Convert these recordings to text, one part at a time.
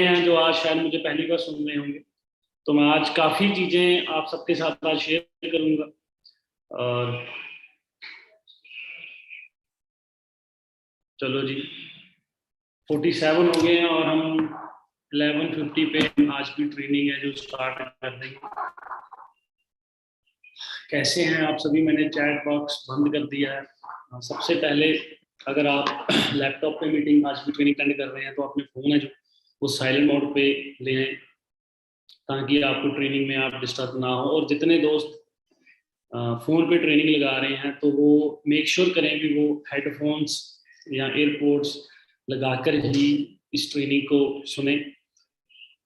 हैं जो आज शायद मुझे पहली बार सुन रहे होंगे, तो मैं आज काफ़ी चीज़ें आप सबके साथ आज शेयर करूंगा। और चलो जी, 47 हो गए हैं और हम 11:50 पे आज की ट्रेनिंग है जो स्टार्ट कर देंगे। कैसे हैं आप सभी? मैंने चैट बॉक्स बंद कर दिया है। सबसे पहले, अगर आप लैपटॉप पे मीटिंग आज की ट्रेनिंग अटेंड कर रहे हैं तो अपने फ़ोन है जो वो साइलेंट मोड पे ले आए, ताकि आपको ट्रेनिंग में आप डिस्टर्ब ना हो। और जितने दोस्त फ़ोन पे ट्रेनिंग लगा रहे हैं तो वो मेक श्योर करें कि वो हेडफोन्स या एयरपोर्ट्स लगाकर ही इस ट्रेनिंग को सुने,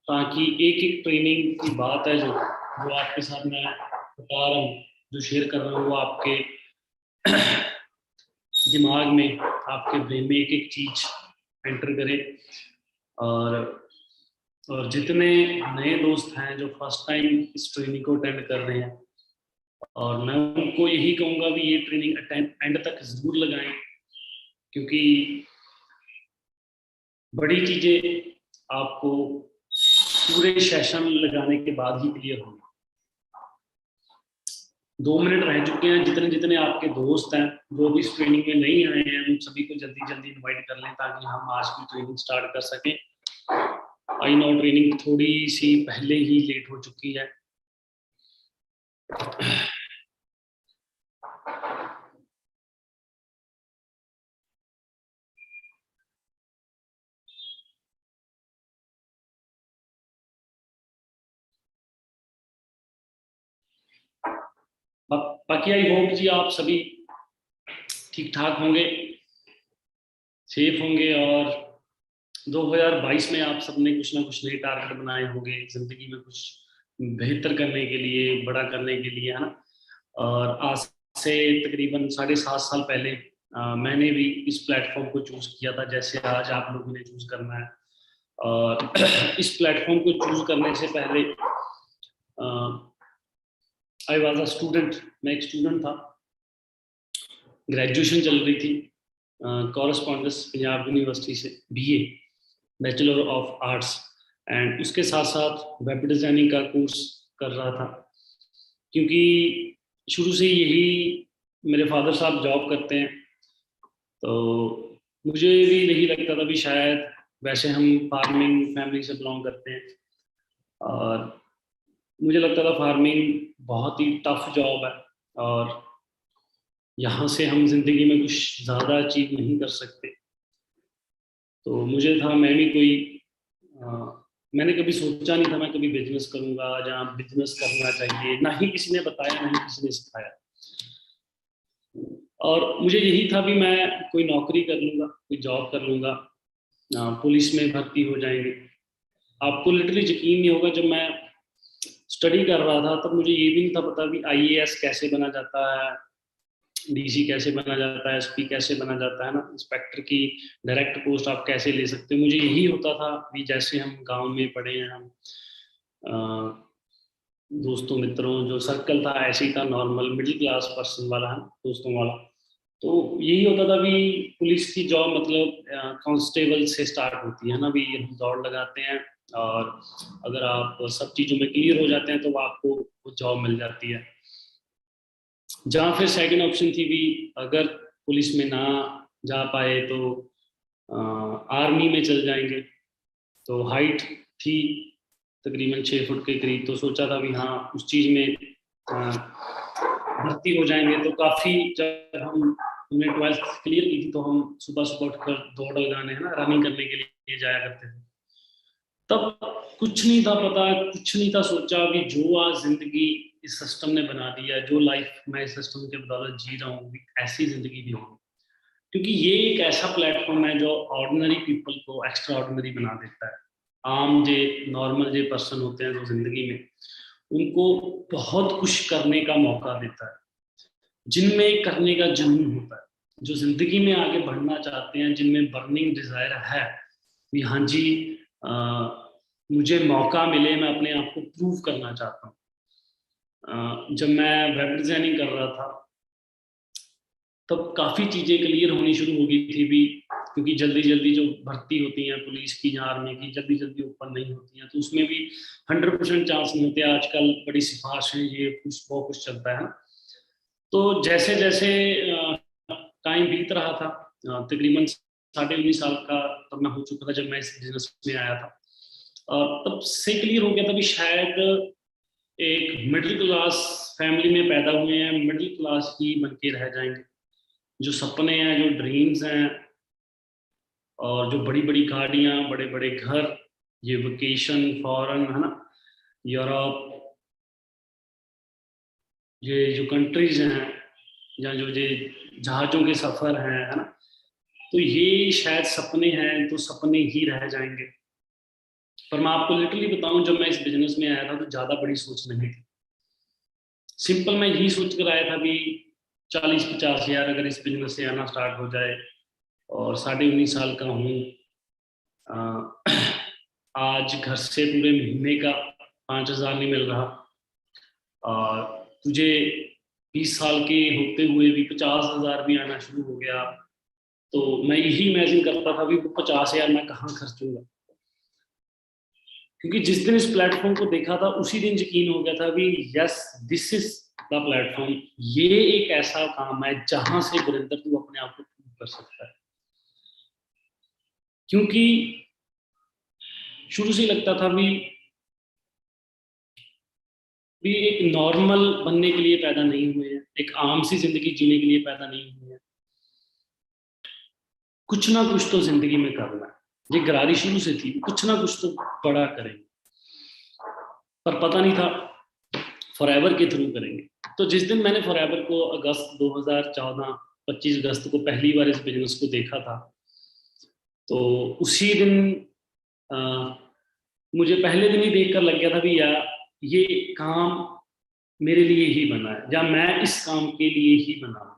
ताकि एक एक ट्रेनिंग की बात है जो जो आपके साथ मैं बता रहा हूँ, जो शेयर कर रहा हूँ, वो आपके दिमाग में, आपके ब्रेन में एक एक चीज एंटर करे। और और जितने नए दोस्त हैं जो फर्स्ट टाइम इस ट्रेनिंग को अटेंड कर रहे हैं, और मैं उनको यही कहूँगा कि ये ट्रेनिंग एंड तक जरूर लगाएं, क्योंकि बड़ी चीजें आपको पूरे सेशन लगाने के बाद ही क्लियर होंगी। 2 मिनट रह चुके हैं। जितने जितने आपके दोस्त हैं जो भी इस ट्रेनिंग में नहीं आए हैं, उन सभी को जल्दी जल्दी इनवाइट कर लें, ताकि हम आज की ट्रेनिंग स्टार्ट कर सकें। आई नो ट्रेनिंग थोड़ी सी पहले ही लेट हो चुकी है। बाकी आई होप जी आप सभी ठीक ठाक होंगे, सेफ होंगे, और 2022 में आप सबने कुछ ना कुछ नए टारगेट बनाए होंगे जिंदगी में, कुछ बेहतर करने के लिए, बड़ा करने के लिए, है ना। और आज से तकरीबन 7.5 साल पहले मैंने भी इस प्लेटफॉर्म को चूज किया था, जैसे आज आप लोगों ने चूज करना है। और इस प्लेटफॉर्म को चूज करने से पहले आई वॉज अ स्टूडेंट, मैं एक स्टूडेंट था। ग्रेजुएशन चल रही थी कॉरेस्पॉन्डेंस पंजाब यूनिवर्सिटी से, BA, bachelor of arts, and उसके साथ साथ वेब डिज़ाइनिंग का कोर्स कर रहा था, क्योंकि शुरू से यही मेरे फादर साहब जॉब करते हैं। तो मुझे भी यही लगता था भी शायद, वैसे हम फार्मिंग फैमिली से बिलोंग करते हैं, और मुझे लगता था फार्मिंग बहुत ही टफ जॉब है, और यहाँ से हम जिंदगी में कुछ ज़्यादा अचीव नहीं कर सकते। तो मुझे था, मैं भी कोई मैंने कभी सोचा नहीं था मैं कभी बिजनेस करूंगा, जहाँ बिजनेस करना चाहिए ना ही किसी ने बताया, ना ही किसी ने सिखाया। और मुझे यही था भी मैं कोई नौकरी कर लूंगा, कोई जॉब कर लूंगा, पुलिस में भर्ती हो जाएंगे। आपको लिटरली यकीन नहीं होगा, जब मैं स्टडी कर रहा था तब मुझे ये भी नहीं था पता भी आईएएस कैसे बना जाता है, डीसी कैसे बना जाता है, एसपी कैसे बना जाता है ना, इंस्पेक्टर की डायरेक्ट पोस्ट आप कैसे ले सकते हो। मुझे यही होता था भी जैसे हम गांव में पढ़े हैं, हम दोस्तों मित्रों जो सर्कल था ऐसे ही था, नॉर्मल मिडिल क्लास पर्सन वाला है, दोस्तों वाला। तो यही होता था भी पुलिस की जॉब मतलब कांस्टेबल से स्टार्ट होती है ना, भी हम दौड़ लगाते हैं, और अगर आप सब चीज़ों में क्लियर हो जाते हैं तो आपको वो जॉब मिल जाती है। जहाँ फिर सेकंड ऑप्शन थी भी, अगर पुलिस में ना जा पाए तो आर्मी में चल जाएंगे। तो हाइट थी तकरीबन 6 फुट के करीब, तो सोचा था भी हाँ उस चीज़ में भर्ती हो जाएंगे। तो काफ़ी, जब हमने 12th क्लियर की थी तो हम सुबह सुबह उठकर दौड़ लगाने, है ना, रनिंग करने के लिए जाया करते थे। तब कुछ नहीं था पता, कुछ नहीं था सोचा कि जो आज जिंदगी इस सिस्टम ने बना दिया, जो लाइफ मैं इस सिस्टम के बदौलत जी रहा हूँ, ऐसी जिंदगी भी होगी। क्योंकि ये एक ऐसा प्लेटफॉर्म है जो ऑर्डिनरी पीपल को एक्स्ट्रा ऑर्डिनरी बना देता है। आम जे नॉर्मल जे पर्सन होते हैं जो जिंदगी में, उनको बहुत कुछ करने का मौका देता है, जिनमें करने का जुनून होता है, जो जिंदगी में आगे बढ़ना चाहते हैं, जिनमें बर्निंग डिजायर है कि हाँ जी, आ, मुझे मौका मिले, मैं अपने आप को प्रूव करना चाहता हूँ। जब मैं वेब डिजाइनिंग कर रहा था तब काफ़ी चीज़ें क्लियर होनी शुरू हो गई थी भी, क्योंकि जल्दी जल्दी जो भर्ती होती हैं पुलिस की या आर्मी की, जल्दी जल्दी ओपन नहीं होती हैं, तो उसमें भी 100% चांस नहीं होते। आजकल बड़ी सिफारिश है, ये कुछ वो कुछ चलता है। तो जैसे जैसे टाइम बीत रहा था, तकरीबन 19.5 साल का तब मैं हो चुका था जब मैं इस बिजनेस में आया था, तब से क्लियर हो गया था भी शायद एक मिडिल क्लास फैमिली में पैदा हुए हैं, मिडिल क्लास ही बन के रह जाएंगे। जो सपने हैं, जो ड्रीम्स हैं, और जो बड़ी बड़ी गाड़ियां, बड़े बड़े घर, ये वेकेशन फॉरेन, है ना, यूरोप, ये जो कंट्रीज हैं, या जो ये जहाज़ों के सफ़र हैं, है ना, तो ये शायद सपने हैं, तो सपने ही रह जाएंगे। पर मैं आपको लिटरली बताऊं, जब मैं इस बिजनेस में आया था तो ज़्यादा बड़ी सोच नहीं थी। सिंपल मैं यही सोच कर आया था भी 40-50 हज़ार अगर इस बिजनेस से आना स्टार्ट हो जाए, और 19.5 साल का हूँ, आज घर से पूरे महीने का 5,000 नहीं मिल रहा, और तुझे 20 साल के होते हुए भी 50,000 भी आना शुरू हो गया, तो मैं यही इमेजिन करता था भी वो 50,000 मैं कहाँ खर्चूंगा। क्योंकि जिस दिन इस प्लेटफॉर्म को देखा था उसी दिन यकीन हो गया था भी yes, this is the platform. ये एक ऐसा काम है जहां से गुरिंदर तू अपने आप को प्रूव कर सकता है। क्योंकि शुरू से लगता था भी एक नॉर्मल बनने के लिए पैदा नहीं हुए हैं, एक आम सी जिंदगी जीने के लिए पैदा नहीं हुए हैं, कुछ ना कुछ तो जिंदगी में करना है। ये गरारी शुरू से थी, कुछ ना कुछ तो बड़ा करेंगे, पर पता नहीं था फॉरएवर के थ्रू करेंगे। तो जिस दिन मैंने फॉरएवर को अगस्त 2014, 25 अगस्त को पहली बार इस बिजनेस को देखा था, तो उसी दिन आ, मुझे पहले दिन ही देखकर लग गया था भी यार ये काम मेरे लिए ही बना है, या मैं इस काम के लिए ही बना हूं।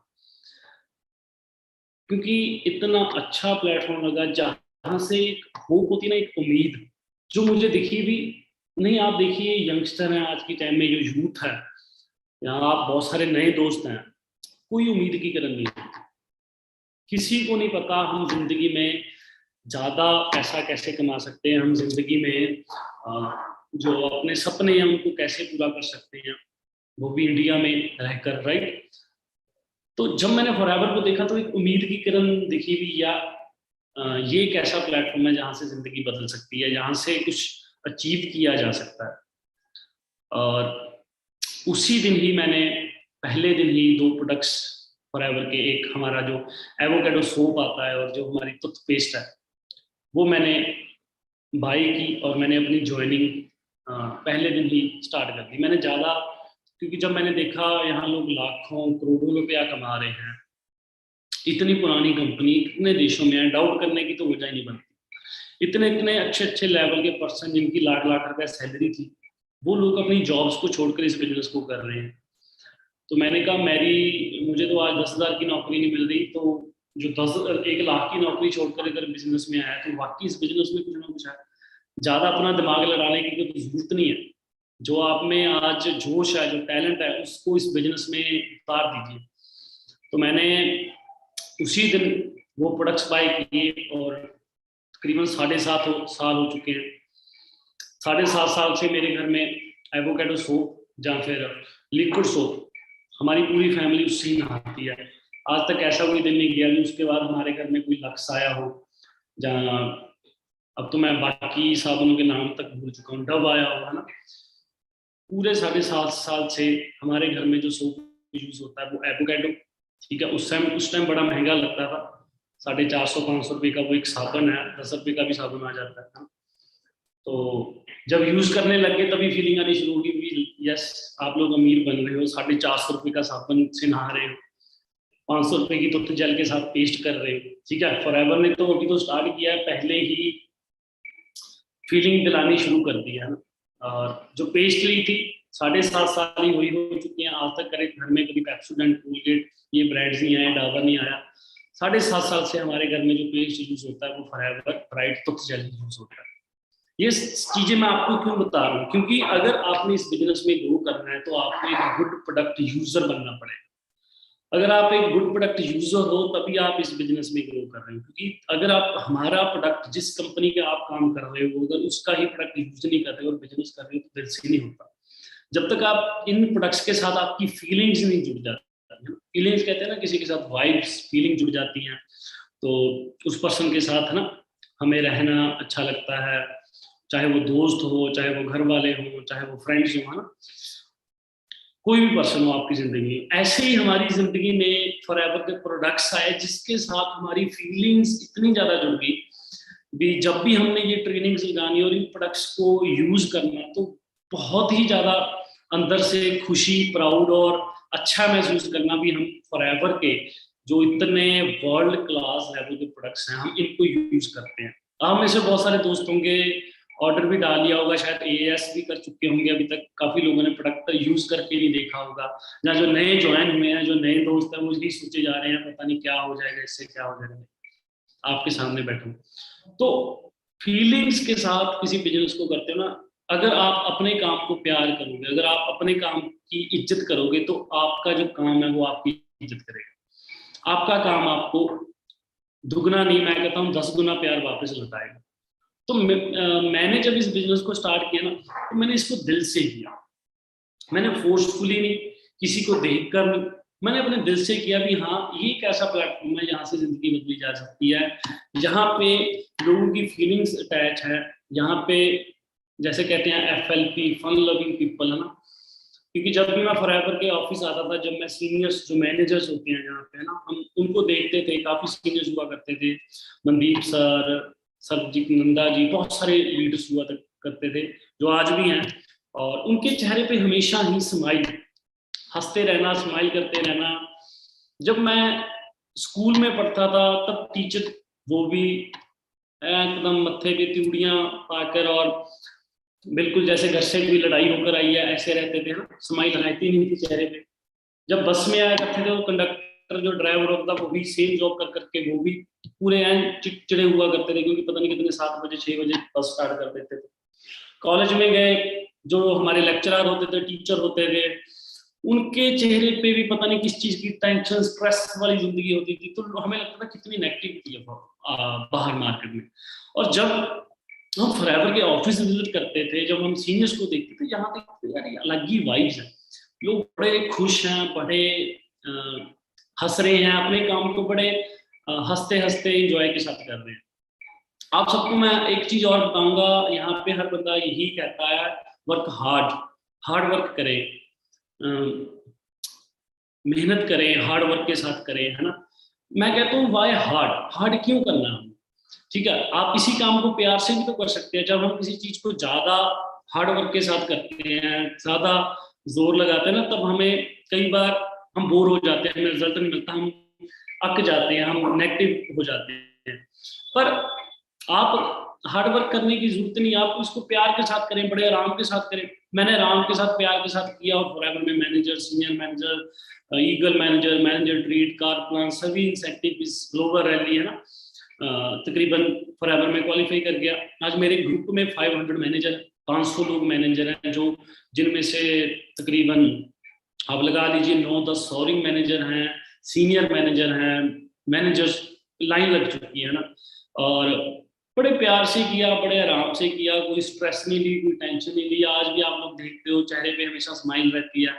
क्योंकि इतना अच्छा प्लेटफॉर्म लगा जहां से एक होप होती ना, एक उम्मीद जो मुझे दिखी भी नहीं। आप देखिए यंगस्टर हैं आज के टाइम में, जो यूथ है, यहाँ आप बहुत सारे नए दोस्त हैं, कोई उम्मीद की किरण नहीं है। किसी को नहीं पता हम जिंदगी में ज्यादा पैसा कैसे कमा सकते हैं, हम जिंदगी में जो अपने सपने हैं उनको कैसे पूरा कर सकते हैं, वो भी इंडिया में रहकर, राइट। तो जब मैंने फॉरएवर को देखा तो एक उम्मीद की किरण दिखी भी, या ये एक ऐसा प्लेटफॉर्म है जहां से जिंदगी बदल सकती है, जहां से कुछ अचीव किया जा सकता है। और उसी दिन ही मैंने, पहले दिन ही 2 प्रोडक्ट्स फॉरएवर के, एक हमारा जो एवोकेडो सोप आता है और जो हमारी टूथपेस्ट है, वो मैंने बाई की, और मैंने अपनी ज्वाइनिंग पहले दिन ही स्टार्ट कर दी। मैंने ज़्यादा, क्योंकि जब मैंने देखा यहाँ लोग लाखों करोड़ों रुपया कमा रहे हैं, इतनी पुरानी कंपनी इतने देशों में है, डाउट करने की तो वजह ही नहीं बनती। इतने इतने अच्छे अच्छे लेवल के पर्सन जिनकी लाख लाख रुपया सैलरी थी, वो लोग अपनी जॉब्स को छोड़कर इस बिजनेस को कर रहे हैं। तो मैंने कहा मुझे तो आज 10,000 की नौकरी नहीं मिल रही, तो जो 1 लाख की नौकरी छोड़कर अगर बिजनेस में आया तो वाकई इस बिजनेस में कुछ ना कुछ है। ज्यादा अपना दिमाग लड़ाने की तो जरूरत नहीं है। जो आप में आज जोश है, जो टैलेंट है, उसको इस बिजनेस में उतार दीजिए। तो मैंने उसी दिन वो प्रोडक्ट्स बाय किए, और तकरीबन 7.5 साल हो चुके हैं। 7.5 साल से मेरे घर में एवोकेडो सोप या फिर लिक्विड सोप, हमारी पूरी फैमिली उससे ही नहाती है। आज तक ऐसा कोई दिन नहीं गया कि उसके बाद हमारे घर में कोई लक्स आया हो, जहाँ अब तो मैं बाकी साबुनों के नाम तक भूल चुका हूँ, डब आया हो, है ना। पूरे 7.5 साल से हमारे घर में जो सोप यूज होता है वो एवोकेडो, ठीक है। उस टाइम बड़ा महंगा लगता था, 450-500 रुपये का वो एक साबुन है, 10 रुपये का भी साबुन आ जाता है। तो जब यूज करने लगे तभी फीलिंग आनी शुरू होगी, यस आप लोग अमीर बन रहे हो, 450 रुपये का साबुन से नहा रहे हो, 500 रुपये की तो जेल के साथ पेस्ट कर रहे हो, ठीक है। फॉरएवर ने तो अभी तो स्टार्ट किया है, पहले ही फीलिंग दिलानी शुरू कर दी है ना। और जो पेस्ट ली थी, 7.5 साल ही वही हो चुके हैं, आज तक करे घर में कभी पेप्सोडेंट, कोलगेट, ये ब्रांड्स नहीं आए, डाबर नहीं आया। 7.5 साल से हमारे घर में जो पेस्ट यूज होता है वो फॉरएवर ब्राइट तुथ जेल यूज होता है। ये चीजें मैं आपको क्यों बता रहा हूँ, क्योंकि अगर आपने इस बिजनेस में ग्रो करना है तो आपको एक गुड प्रोडक्ट यूजर बनना पड़ेगा। अगर आप एक गुड प्रोडक्ट यूजर हो तभी आप इस बिजनेस में ग्रो कर रहे हो, क्योंकि अगर आप हमारा प्रोडक्ट जिस कंपनी के आप काम कर रहे हो अगर उसका ही प्रोडक्ट यूज नहीं कर रहे हो और बिजनेस कर रहे हो तो दिल से नहीं होता। जब तक आप इन प्रोडक्ट्स के साथ आपकी फीलिंग्स नहीं जुड़ जाती, फीलिंग्स कहते हैं ना, किसी के साथ वाइब्स फीलिंग जुड़ जाती हैं, तो उस पर्सन के साथ है ना हमें रहना अच्छा लगता है, चाहे वो दोस्त हो, चाहे वो घर वाले हो, चाहे वो फ्रेंड्स हो, है ना, कोई भी पर्सन हो आपकी जिंदगी में। ऐसे ही हमारी जिंदगी में फॉरएवर के प्रोडक्ट्स आए जिसके साथ हमारी फीलिंग्स इतनी ज्यादा जुड़ गई भी, जब भी हमने ये ट्रेनिंग्स लगानी और इन प्रोडक्ट्स को यूज करना तो बहुत ही ज्यादा अंदर से खुशी, प्राउड और अच्छा महसूस करना भी हम फॉरएवर के जो इतने वर्ल्ड क्लास लेवल के प्रोडक्ट्स हैं हम इनको यूज करते हैं। हम में से बहुत सारे दोस्त होंगे ऑर्डर भी डाल लिया होगा, शायद एएस भी कर चुके होंगे, अभी तक काफी लोगों ने प्रोडक्ट यूज करके नहीं देखा होगा, या जो नए ज्वाइन हुए हैं, जो नए दोस्त हैं वो यही सोचे जा रहे हैं पता नहीं क्या हो जाएगा इससे, क्या हो जाएगा। आपके सामने बैठूं तो फीलिंग्स के साथ किसी बिजनेस को करते हो ना, अगर आप अपने काम को प्यार करोगे, अगर आप अपने काम की इज्जत करोगे तो आपका जो काम है वो आपकी इज्जत करेगा, आपका काम आपको दुगना नहीं, मैं कहता हूँ 10 गुना प्यार वापस लौटाएगा। तो मैंने जब इस बिजनेस को स्टार्ट किया ना तो मैंने इसको दिल से किया, मैंने फोर्सफुली नहीं, किसी को देखकर नहीं, मैंने अपने दिल से किया भी हाँ ये एक ऐसा प्लेटफॉर्म है जहाँ से जिंदगी बदली जा सकती है, जहाँ पे लोगों की फीलिंग्स अटैच है, यहाँ पे जैसे कहते हैं FLP फन लविंग पीपल, है ना। क्योंकि जब भी मैं फॉरएवर के ऑफिस आता था, जब मैं सीनियर्स जो मैनेजर्स होते हैं जहाँ पे, है ना, हम उनको देखते थे, काफी सीनियर्स हुआ करते थे, मनदीप सर, सरजीत नंदा जी, बहुत सारे लीडर्स हुआ करते थे जो आज भी हैं, और उनके चेहरे पे हमेशा ही स्माइल, हंसते रहना, स्माइल करते रहना। जब मैं स्कूल में पढ़ता था तब टीचर वो भी एकदम मत्थे पे त्यूड़ियां पाकर और बिल्कुल जैसे घर से कोई लड़ाई होकर आई है ऐसे रहते थे, ना, स्माइल रहती नहीं थी चेहरे पे। जब बस में आया करते थे वो कंडक्टर जो ड्राइवर होता वो भी सेम जॉब कर करके वो भी पूरे चिड़चिड़े हुआ करते थे, क्योंकि पता नहीं कितने 7 बजे 6 बजे बस स्टार्ट कर देते थे। कॉलेज में गए, जो हमारे लेक्चरर होते थे, टीचर होते थे, उनके चेहरे पे भी पता नहीं किस चीज की टेंशन, स्ट्रेस वाली जिंदगी होती थी, तो हमें लगता था कितनी नेगेटिविटी है बाहर मार्केट में। और जब हम फॉरएवर के ऑफिस विजिट करते थे, जब हम सीनियर्स को देखते थे, यहाँ देखते यार ये अलग ही वाइब्स है, लोग बड़े खुश हैं, बड़े हंस रहे हैं, अपने काम को बड़े हंसते हंसते एंजॉय के साथ कर रहे हैं। आप सबको मैं एक चीज और बताऊंगा, यहाँ पे हर बंदा यही कहता है वर्क हार्ड, हार्ड वर्क करें, मेहनत करें, हार्ड वर्क के साथ करें, है ना। मैं कहता हूँ वाई हार्ड, हार्ड क्यों करना है, ठीक है, आप इसी काम को प्यार से भी तो कर सकते हैं। जब हम किसी चीज को ज्यादा हार्ड वर्क के साथ करते हैं, ज्यादा जोर लगाते हैं ना, तब हमें कई बार हम बोर हो जाते हैं, हमें रिजल्ट नहीं मिलता, हम अक जाते हैं, हम नेगेटिव हो जाते हैं। पर आप हार्ड वर्क करने की जरूरत नहीं, आप उसको प्यार के साथ करें, बड़े आराम के साथ करें। मैंने आराम के साथ, प्यार के साथ किया, और फॉरएवर में manager, senior manager, eagle manager, manager treat, car plan, सभी इंसेंटिव, ग्लोबल रैली, है ना, तकरीबन फॉरएवर में क्वालिफाई कर गया। आज मेरे ग्रुप में 500 मैनेजर, 500 लोग मैनेजर हैं, जो जिनमें से तकरीबन आप लगा लीजिए 9-10 सोरिंग मैनेजर हैं, सीनियर मैनेजर हैं, मैनेजर्स लाइन लग चुकी है ना। और बड़े प्यार से किया, बड़े आराम से किया, कोई स्ट्रेस नहीं ली, कोई टेंशन नहीं ली। आज भी आप लोग देखते हो चेहरे पे हमेशा स्माइल रहती है,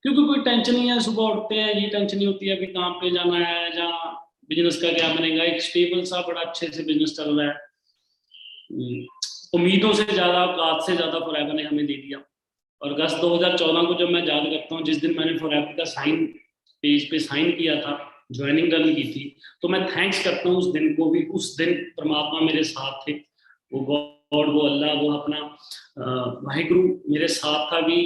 क्योंकि कोई टेंशन नहीं है। सुबह उठते हैं, ये टेंशन नहीं होती है अभी काम पे जाना है, जहाँ बिजनेस का क्या बनेगा। एक स्टेबल सा बड़ा अच्छे से बिजनेस चल रहा है, उम्मीदों से ज्यादा, औकात से ज्यादा फॉरएवर ने हमें दे दिया। और अगस्त 2014 को जब मैं याद करता हूँ, जिस दिन मैंने फॉरएवर का साइन पेज पे साइन किया था, ज्वाइनिंग रन की थी, तो मैं थैंक्स करता हूँ उस दिन को भी। उस दिन परमात्मा मेरे साथ थे, वो गॉड, वो अल्लाह, वो अपना वाहिगुरु मेरे साथ था भी।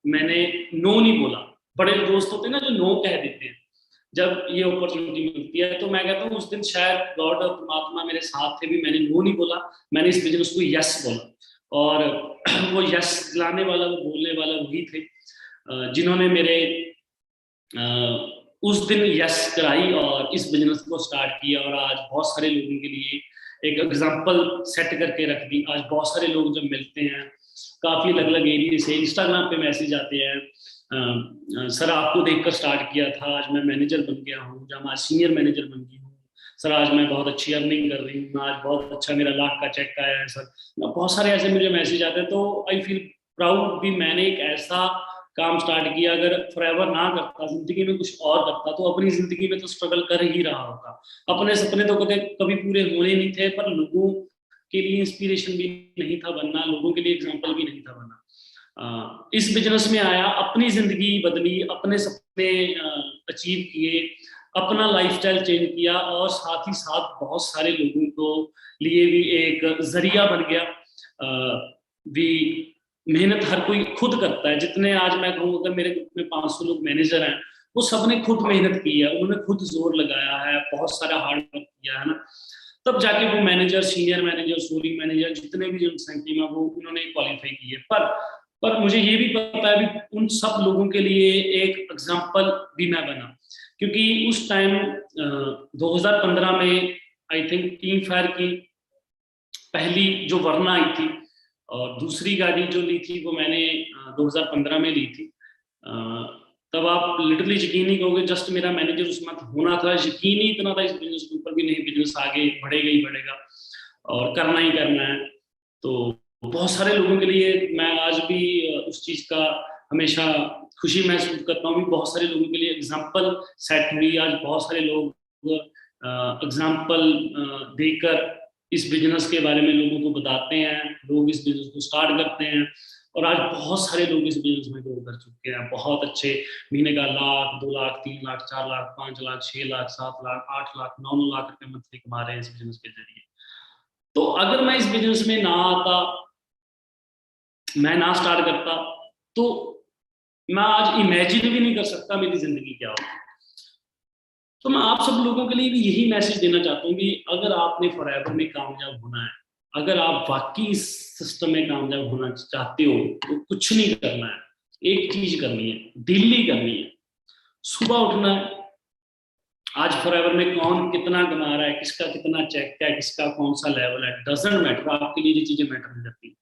मैंने नो नहीं बोला। बड़े दोस्त होते हैं ना जो नो कह देते हैं जब ये अपॉर्चुनिटी मिलती है, तो मैं कहता हूँ उस दिन शायद गॉड और परमात्मा मेरे साथ थे भी, मैंने नो नहीं बोला, मैंने इस बिजनेस को यस बोला। और वो यस दिलाने वाला, वो बोलने वाला वही थे जिन्होंने मेरे उस दिन यस कराई और इस बिजनेस को स्टार्ट किया। और आज बहुत सारे लोगों के लिए एक एग्जांपल सेट करके रख दी। आज बहुत सारे लोग जब मिलते हैं, काफी अलग अलग एरिया से इंस्टाग्राम पे मैसेज आते हैं, सर आपको देखकर स्टार्ट किया था, आज मैं मैनेजर बन गया हूँ, जब आज सीनियर मैनेजर बन गई हूँ सर, आज मैं बहुत अच्छी अर्निंग कर रही हूँ, आज बहुत अच्छा मेरा लाख का चेक आया है सर। बहुत सारे ऐसे मुझे मैसेज आते हैं, तो आई फील प्राउड भी मैंने एक ऐसा काम स्टार्ट किया। अगर फॉरएवर ना करता, जिंदगी में कुछ और करता, तो अपनी जिंदगी में तो स्ट्रगल कर ही रहा होता। अपने सपने तो कभी कभी पूरे होने नहीं थे, पर लोगों के लिए इंस्पिरेशन भी नहीं था बनना, लोगों के लिए एग्जाम्पल भी नहीं था बनना। इस बिजनेस में आया, अपनी जिंदगी बदली, अपने सपने अचीव किए, अपना लाइफस्टाइल चेंज किया, और साथ ही साथ बहुत सारे लोगों को लिए भी एक जरिया बन गया। भी मेहनत हर कोई खुद करता है, जितने आज मैं कहूँ अगर मेरे ग्रुप में 500 लोग मैनेजर हैं, वो सबने खुद मेहनत की है, उन्होंने खुद जोर लगाया है, बहुत सारा हार्ड वर्क किया है ना, तब जाके वो manager, senior manager, soling manager, जितने भी जनसंख्या में वो उन्होंने क्वालिफाई किए। पर मुझे ये भी पता है भी उन सब लोगों के लिए एक एग्जाम्पल भी मैं बना, क्योंकि उस टाइम 2015 में आई थिंक टीम फायर की पहली जो वरना आई थी, और दूसरी गाड़ी जो ली थी वो मैंने 2015 में ली थी। तब आप लिटरली यकीन नहीं करोगे, जस्ट मेरा मैनेजर उस वक्त होना था, यकीन ही इतना था इस बिजनेस के ऊपर भी, नहीं बिजनेस आगे बढ़ेगा ही बढ़ेगा और करना ही करना है। तो बहुत सारे लोगों के लिए मैं आज भी उस चीज का हमेशा खुशी महसूस करता हूँ, बहुत सारे लोगों के लिए एग्जाम्पल सेट हुई। आज बहुत सारे लोग एग्जाम्पल देकर इस बिजनेस के बारे में लोगों को बताते हैं, लोग इस बिजनेस को स्टार्ट करते हैं, और आज बहुत सारे लोग इस बिजनेस में ग्रो कर चुके हैं, बहुत अच्छे महीने का 1 लाख, 2 लाख, 3 लाख, 4 लाख, 5 लाख, 6 लाख, 7 लाख, 8 लाख, 9 लाख रुपए मंथली कमा रहे हैं इस बिजनेस के जरिए। तो अगर मैं इस बिजनेस में ना आता, मैं ना स्टार्ट करता, तो मैं आज इमेजिन भी नहीं कर सकता मेरी जिंदगी क्या होती। तो मैं आप सब लोगों के लिए भी यही मैसेज देना चाहता हूँ कि अगर आपने फॉरएवर में कामयाब होना है, अगर आप वाकई इस सिस्टम में कामयाब होना चाहते हो, तो कुछ नहीं करना है, एक चीज करनी है, डेली करनी है। सुबह उठना है, आज फॉरएवर में कौन कितना कमा रहा है, किसका कितना चेक है, किसका कौन सा लेवल है, डजंट मैटर। आपके लिए ये चीजें मैटर नहीं करती,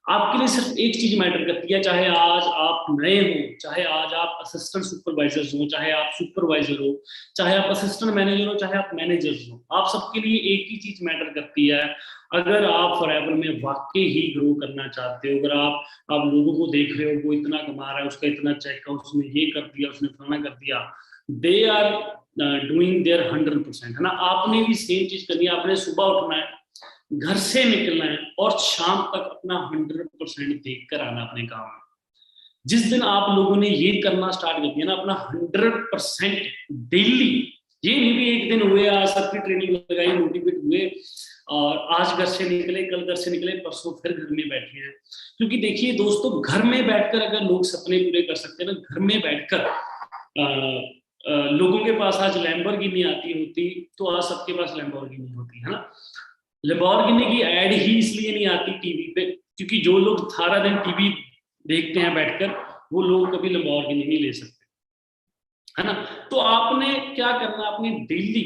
आपके लिए सिर्फ एक चीज मैटर करती है, चाहे आज आप नए हो, चाहे आज आप असिस्टेंट सुपरवाइजर हो, चाहे आप सुपरवाइजर हो, चाहे आप असिस्टेंट मैनेजर हो, चाहे आप मैनेजर हो, आप सबके लिए एक ही चीज मैटर करती है। अगर आप फॉरएवर में वाकई ही ग्रो करना चाहते हो, अगर आप लोगों को देख रहे हो वो इतना कमा रहा है, उसका इतना चेक है, उसने ये कर दिया, उसने फलाना कर दिया, दे आर डूइंग देयर 100%, है ना। आपने भी सेम चीज करनी है, आपने सुबह उठना है, घर से निकलना है, और शाम तक अपना 100% देख कर आना अपने काम में। जिस दिन आप लोगों ने ये करना स्टार्ट कर दिया ना, अपना 100% डेली, ये नहीं भी एक दिन हुए, आज सबकी ट्रेनिंग लगाई, मोटिवेट हुए, और आज घर से निकले, कल घर से निकले, परसों फिर घर में बैठे हैं। क्योंकि देखिए दोस्तों, घर में बैठकर अगर लोग सपने पूरे कर सकते हैं ना, घर में बैठकर लोगों के पास आज लैम्बोर्गिनी आती होती, तो आज सबके पास लैम्बोर्गिनी होती, है ना। लैम्बोर्गिनी की एड ही इसलिए नहीं आती टीवी पे, क्योंकि जो लोग सारा दिन टीवी देखते हैं बैठकर, वो लोग कभी लैम्बोर्गिनी नहीं ले सकते, है ना। तो आपने क्या करना है, अपनी डेली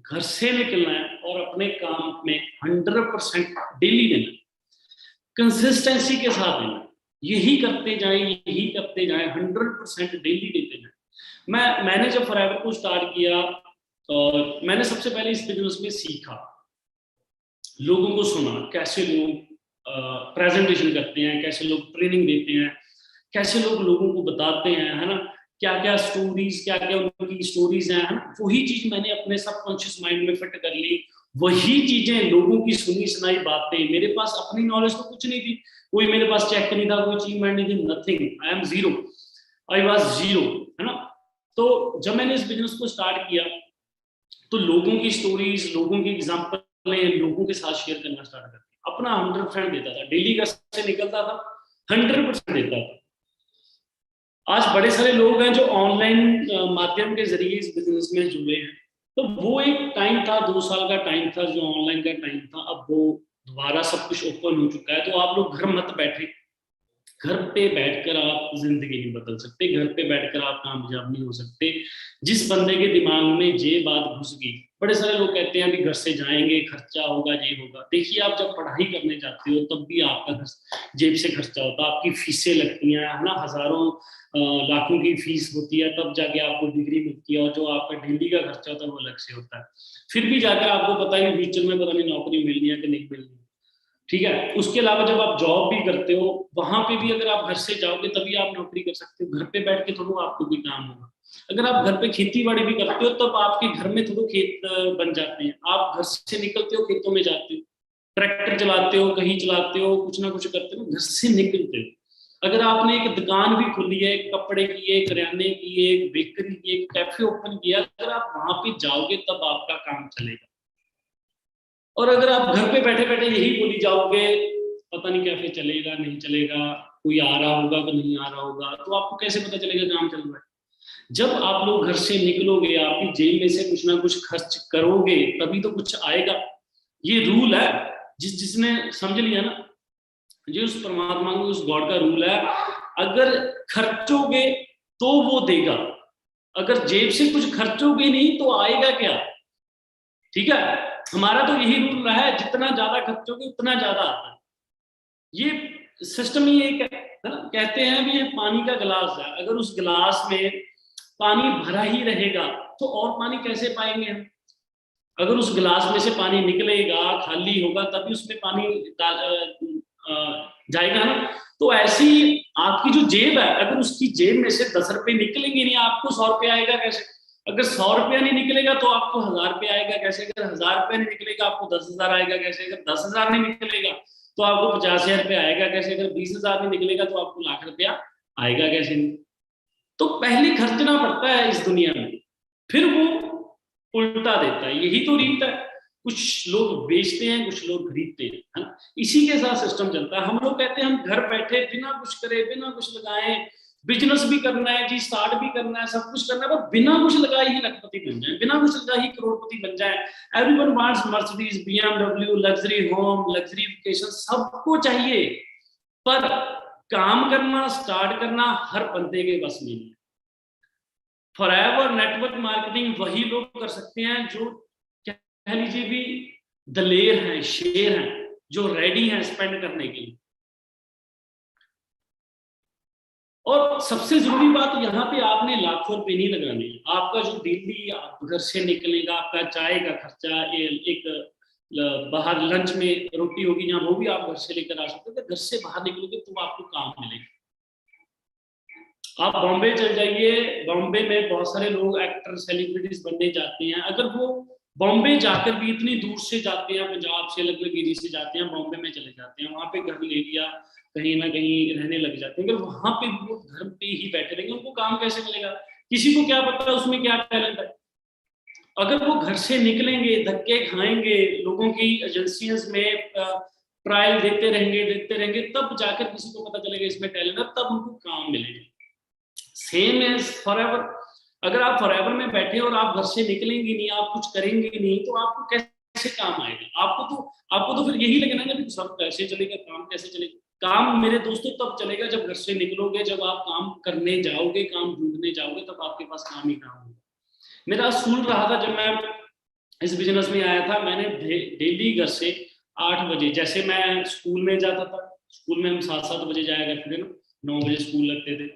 घर से निकलना है और अपने काम में 100% डेली देना, कंसिस्टेंसी के साथ देना, यही करते जाएं, यही करते जाएं, 100% डेली देते जाएं। मैंने जब फॉरएवर को स्टार्ट किया, और मैंने सबसे पहले इस बिजनेस में सीखा, लोगों को सुना, कैसे लोग प्रेजेंटेशन करते हैं, कैसे लोग ट्रेनिंग देते हैं, कैसे लोग लोगों को बताते हैं, है ना, क्या क्या स्टोरीज, क्या क्या उनकी स्टोरीज हैं, है ना। वही चीज मैंने अपने सबकॉन्शियस माइंड में फिट कर ली, वही चीजें लोगों की सुनी सुनाई बातें। मेरे पास अपनी नॉलेज तो कुछ नहीं थी, कोई मेरे पास चेक नहीं था, कोई अचीवमेंट नहीं थी, nothing, I am zero, I was zero, है ना। तो जब मैंने इस बिजनेस को स्टार्ट किया, तो लोगों की स्टोरीज, लोगों की एग्जाम्पल लोगों के साथ शेयर करना स्टार्ट कर दिया, अपना 100% देता था, डेली का से निकलता था, 100% देता था। आज बड़े सारे लोग हैं जो ऑनलाइन माध्यम के जरिए इस बिजनेस में जुड़े हैं, तो वो एक टाइम था, 2 साल का टाइम था जो ऑनलाइन का टाइम था, अब वो दोबारा सब कुछ ओपन हो चुका है। तो आप लोग घर मत बैठे, घर पे बैठकर आप जिंदगी नहीं बदल सकते, घर पे बैठकर आप कामयाब नहीं हो सकते। जिस बंदे के दिमाग में ये बात घुस गई, बड़े सारे लोग कहते हैं अभी घर से जाएंगे, खर्चा होगा, ये होगा। देखिए, आप जब पढ़ाई करने जाते हो तब भी आपका जेब से खर्चा होता है, आपकी फीसें लगती हैं, है ना, हजारों लाखों की फीस होती है, तब जाके आपको डिग्री मिलती है, और जो आपका डेली का खर्चा होता है वो अलग से होता है। फिर भी जाकर आपको पता है कि फ्यूचर में पता नहीं नौकरी मिलनी है कि नहीं मिलनी, ठीक है। उसके अलावा जब आप जॉब भी करते हो, वहां पे भी अगर आप घर से जाओगे तभी आप नौकरी कर सकते हो, घर पे बैठ के थोड़ा आपको भी काम होगा। अगर आप घर पे खेती बाड़ी भी करते हो तब आपके घर में थोड़ा खेत बन जाते हैं, आप घर से निकलते हो, खेतों में जाते हो, ट्रैक्टर चलाते हो, कहीं चलाते हो, कुछ ना कुछ करते हो, घर से निकलते हो। अगर आपने एक दुकान भी खोली है, एक कपड़े की, एक किराने की, एक बेकरी की, एक कैफे ओपन किया, अगर आप वहां पे जाओगे तब आपका काम चलेगा। और अगर आप घर पे बैठे बैठे यही बोली जाओगे, पता नहीं कैफे चलेगा नहीं चलेगा, कोई आ रहा होगा कि नहीं आ रहा होगा, तो आपको कैसे पता चलेगा काम चल रहा है? जब आप लोग घर से निकलोगे, आपकी जेब में से कुछ ना कुछ खर्च करोगे, तभी तो कुछ आएगा। ये रूल है, जिसने समझ लिया ना, जो उस परमात्मा को, उस गॉड का रूल है, अगर खर्चोगे तो वो देगा, अगर जेब से कुछ खर्चोगे नहीं तो आएगा क्या? ठीक है, हमारा तो यही रूल रहा है, जितना ज्यादा खर्चोगे उतना ज्यादा आता है। ये सिस्टम ही एक है ना। कहते हैं भी ये पानी का गिलास है, अगर उस गिलास में पानी भरा ही रहेगा तो और पानी कैसे पाएंगे हम? अगर उस गिलास में से पानी निकलेगा, खाली होगा, तभी उसमें पानी जाएगा ना। तो ऐसी आपकी जो जेब है, अगर उसकी जेब में से 10 रुपए निकलेंगे नहीं, आपको 100 रुपया आएगा कैसे? अगर 100 रुपया नहीं निकलेगा तो आपको 1000 रुपया आएगा कैसे? अगर 1000 रुपया नहीं निकलेगा आपको 10,000 आएगा कैसे? अगर 10,000 नहीं निकलेगा तो आपको 50,000 रुपया आएगा कैसे? अगर 20,000 नहीं निकलेगा तो आपको लाख रुपया आएगा कैसे? तो पहले खर्चना पड़ता है इस दुनिया में, फिर वो उल्टा देता है। यही तो रीत है। कुछ लोग बेचते हैं, कुछ लोग खरीदते हैं, है ना। इसी के साथ सिस्टम चलता है। हम लोग कहते हैं हम घर बैठे बिना कुछ करे, बिना कुछ लगाए बिजनेस भी करना है जी, स्टार्ट भी करना है, सब कुछ करना है, पर बिना कुछ लगाए ही लखपति बन जाए, बिना कुछ लगाए ही करोड़पति बन जाए। Everyone wants Mercedes, BMW, luxury home, luxury vacation, सबको चाहिए, पर काम करना, स्टार्ट करना हर बंदे के बस में नहीं है। फॉरएवर नेटवर्क मार्केटिंग वही लोग कर सकते हैं जो, कह लीजिए भी, दलेर हैं, शेर हैं, जो रेडी हैं स्पेंड करने के लिए। और सबसे जरूरी बात यहाँ पे, आपने लाखों रुपए नहीं लगाने। आपका जो डेली आप घर से निकलेगा, आपका चाय का खर्चा, एक बाहर लंच में रोटी होगी जहाँ, वो भी आप घर से लेकर आ सकते हो। घर से बाहर निकलोगे तो आपको काम मिलेगा। आप बॉम्बे चल जाइए, बॉम्बे में बहुत सारे लोग एक्टर, सेलिब्रिटीज बनने जाते हैं। अगर वो बॉम्बे जाकर भी इतनी दूर से जाते हैं, पंजाब से, अलग अलग एरिया से जाते हैं, बॉम्बे में चले जाते हैं, वहां पे घर ले लिया, कहीं ना कहीं रहने लग जाते हैं। अगर वहां पे वो घर पे ही बैठे रहेंगे, उनको काम कैसे मिलेगा? किसी को क्या पता उसमें क्या टैलेंट है। अगर वो घर से निकलेंगे, धक्के खाएंगे, लोगों की एजेंसियों में ट्रायल देते रहेंगे, तब जाकर किसी को पता चलेगा इसमें टैलेंट है, तब उनको काम मिलेगा। Same as forever. अगर आप फॉरएवर में बैठे और आप घर से निकलेंगे नहीं, आप कुछ करेंगे नहीं, तो आपको कैसे काम आएगा? आपको तो फिर यही लगना ना कि सब कैसे चलेगा, काम कैसे चलेगा। काम मेरे दोस्तों तब चलेगा जब घर से निकलोगे, जब आप काम करने जाओगे, काम ढूंढने जाओगे, तब आपके पास काम ही काम होगा। मेरा असूल रहा था, जब मैं इस बिजनेस में आया था, मैंने डेली घर से 8 बजे, जैसे मैं स्कूल में जाता था, स्कूल में हम 7-7 बजे जाया करते थे ना, 9 बजे स्कूल लगते थे,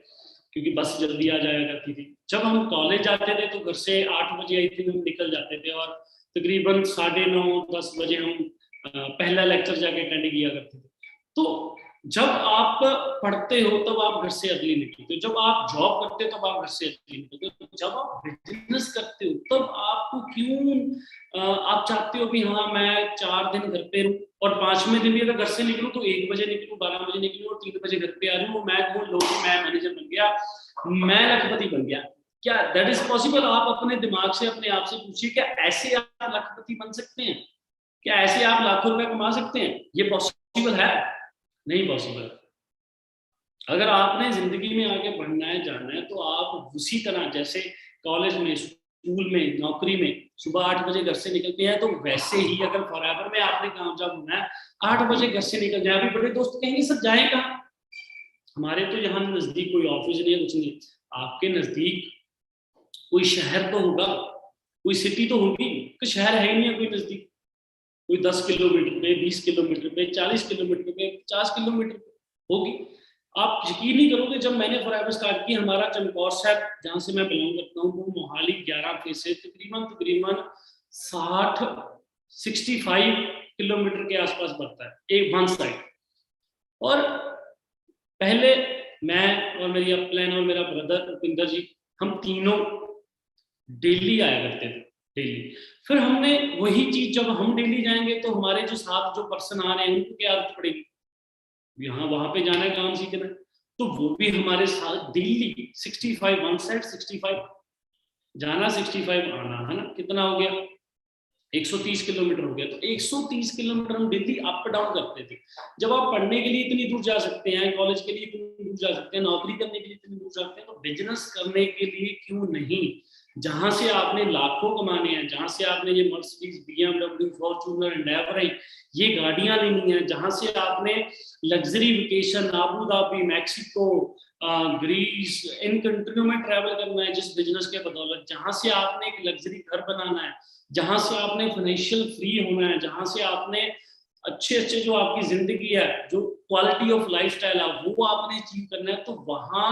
क्योंकि बस जल्दी आ जाया करती थी। जब हम कॉलेज जाते थे तो घर से 8 बजे आई थिंक हम निकल जाते थे, और तकरीबन 9:30-10 बजे हम पहला लेक्चर जाके अटेंड किया करते थे। तो जब आप पढ़ते हो तब आप घर से अर्ली निकलते हो, जब आप जॉब करते हो तब आप घर से अर्ली निकलते हो, जब आप बिजनेस करते हो तब आपको क्यों आप चाहते हो कि हाँ मैं 4 दिन घर पे रहूं, और 5वें दिन भी अगर घर से निकलूं तो 1 बजे निकलूं, 12 बजे निकलूं और 3 बजे घर पे आ जाऊं, मैं बोल लो मैं मैनेजर बन गया, मैं लखपति बन गया। क्या दैट इज पॉसिबल? आप अपने दिमाग से, अपने आप से पूछिए, क्या ऐसे आप लखपति बन सकते हैं? क्या ऐसे आप लाखों रुपए कमा सकते हैं? ये पॉसिबल है? नहीं पॉसिबल। अगर आपने जिंदगी में आगे बढ़ना है, जाना है, तो आप उसी तरह जैसे कॉलेज में, स्कूल में, नौकरी में सुबह 8 बजे घर से निकलते हैं, तो वैसे ही अगर फॉरएवर में आपने कामयाब होना है, 8 बजे घर से निकल जाए। अभी बड़े दोस्त कहेंगे सर जाए कहाँ? हमारे तो यहाँ नजदीक कोई ऑफिस नहीं है, कुछ नहीं। आपके नजदीक कोई शहर तो होगा, कोई सिटी तो होगी, कोई शहर है ही नहीं कोई नजदीक, कोई 10 किलोमीटर पे, 20 किलोमीटर पे, 40 किलोमीटर पे, 50 किलोमीटर पे होगी। आप यकीन नहीं करोगे, जब मैंने फॉरएवर स्टार्ट किया, हमारा चमकौर साहब जहाँ से मैं बिलोंग करता हूँ, वो मोहाली 11 फेज से तकरीबन 65 किलोमीटर के आसपास बढ़ता है एक वन साइड। और पहले मैं और मेरी अपलाइन और मेरा ब्रदर उपिंदर जी, हम तीनों डेली आया करते थे, डेली। फिर हमने वही चीज, जब हम डेली जाएंगे तो हमारे जो साथ जो पर्सन आ रहे हैं उनको क्या आदत पड़ेगी, यहाँ वहां पे जाना है, काम सीखना है, तो वो भी हमारे साथ डेली 65 वन साइड, 65 जाना, 65 आना, है ना, कितना हो गया, 130 किलोमीटर हो गया। तो 130 किलोमीटर हम डेली अप डाउन करते थे। जब आप पढ़ने के लिए इतनी दूर जा सकते हैं, कॉलेज के लिए इतनी दूर जा सकते हैं, नौकरी करने के लिए इतनी दूर जाते हैं, तो बिजनेस करने के लिए क्यों नहीं। जहां से आपने लाखों कमाने हैं, जहां से आपने ये मर्सिडीज, BMW, फॉर्च्यूनर, एंडेवर, ये गाड़ियां लेनी है, जहां से आपने luxury vacation Abu Dhabi, Mexico, Greece, इन कंट्रियों में ट्रैवल करना है जिस बिजनेस के बदौलत, जहां से आपने एक लग्जरी घर बनाना है, जहां से आपने फाइनेंशियल फ्री होना है, जहां से आपने अच्छे अच्छे जो आपकी जिंदगी है, जो क्वालिटी ऑफ लाइफस्टाइल है, वो आपने अचीव करना है, तो वहां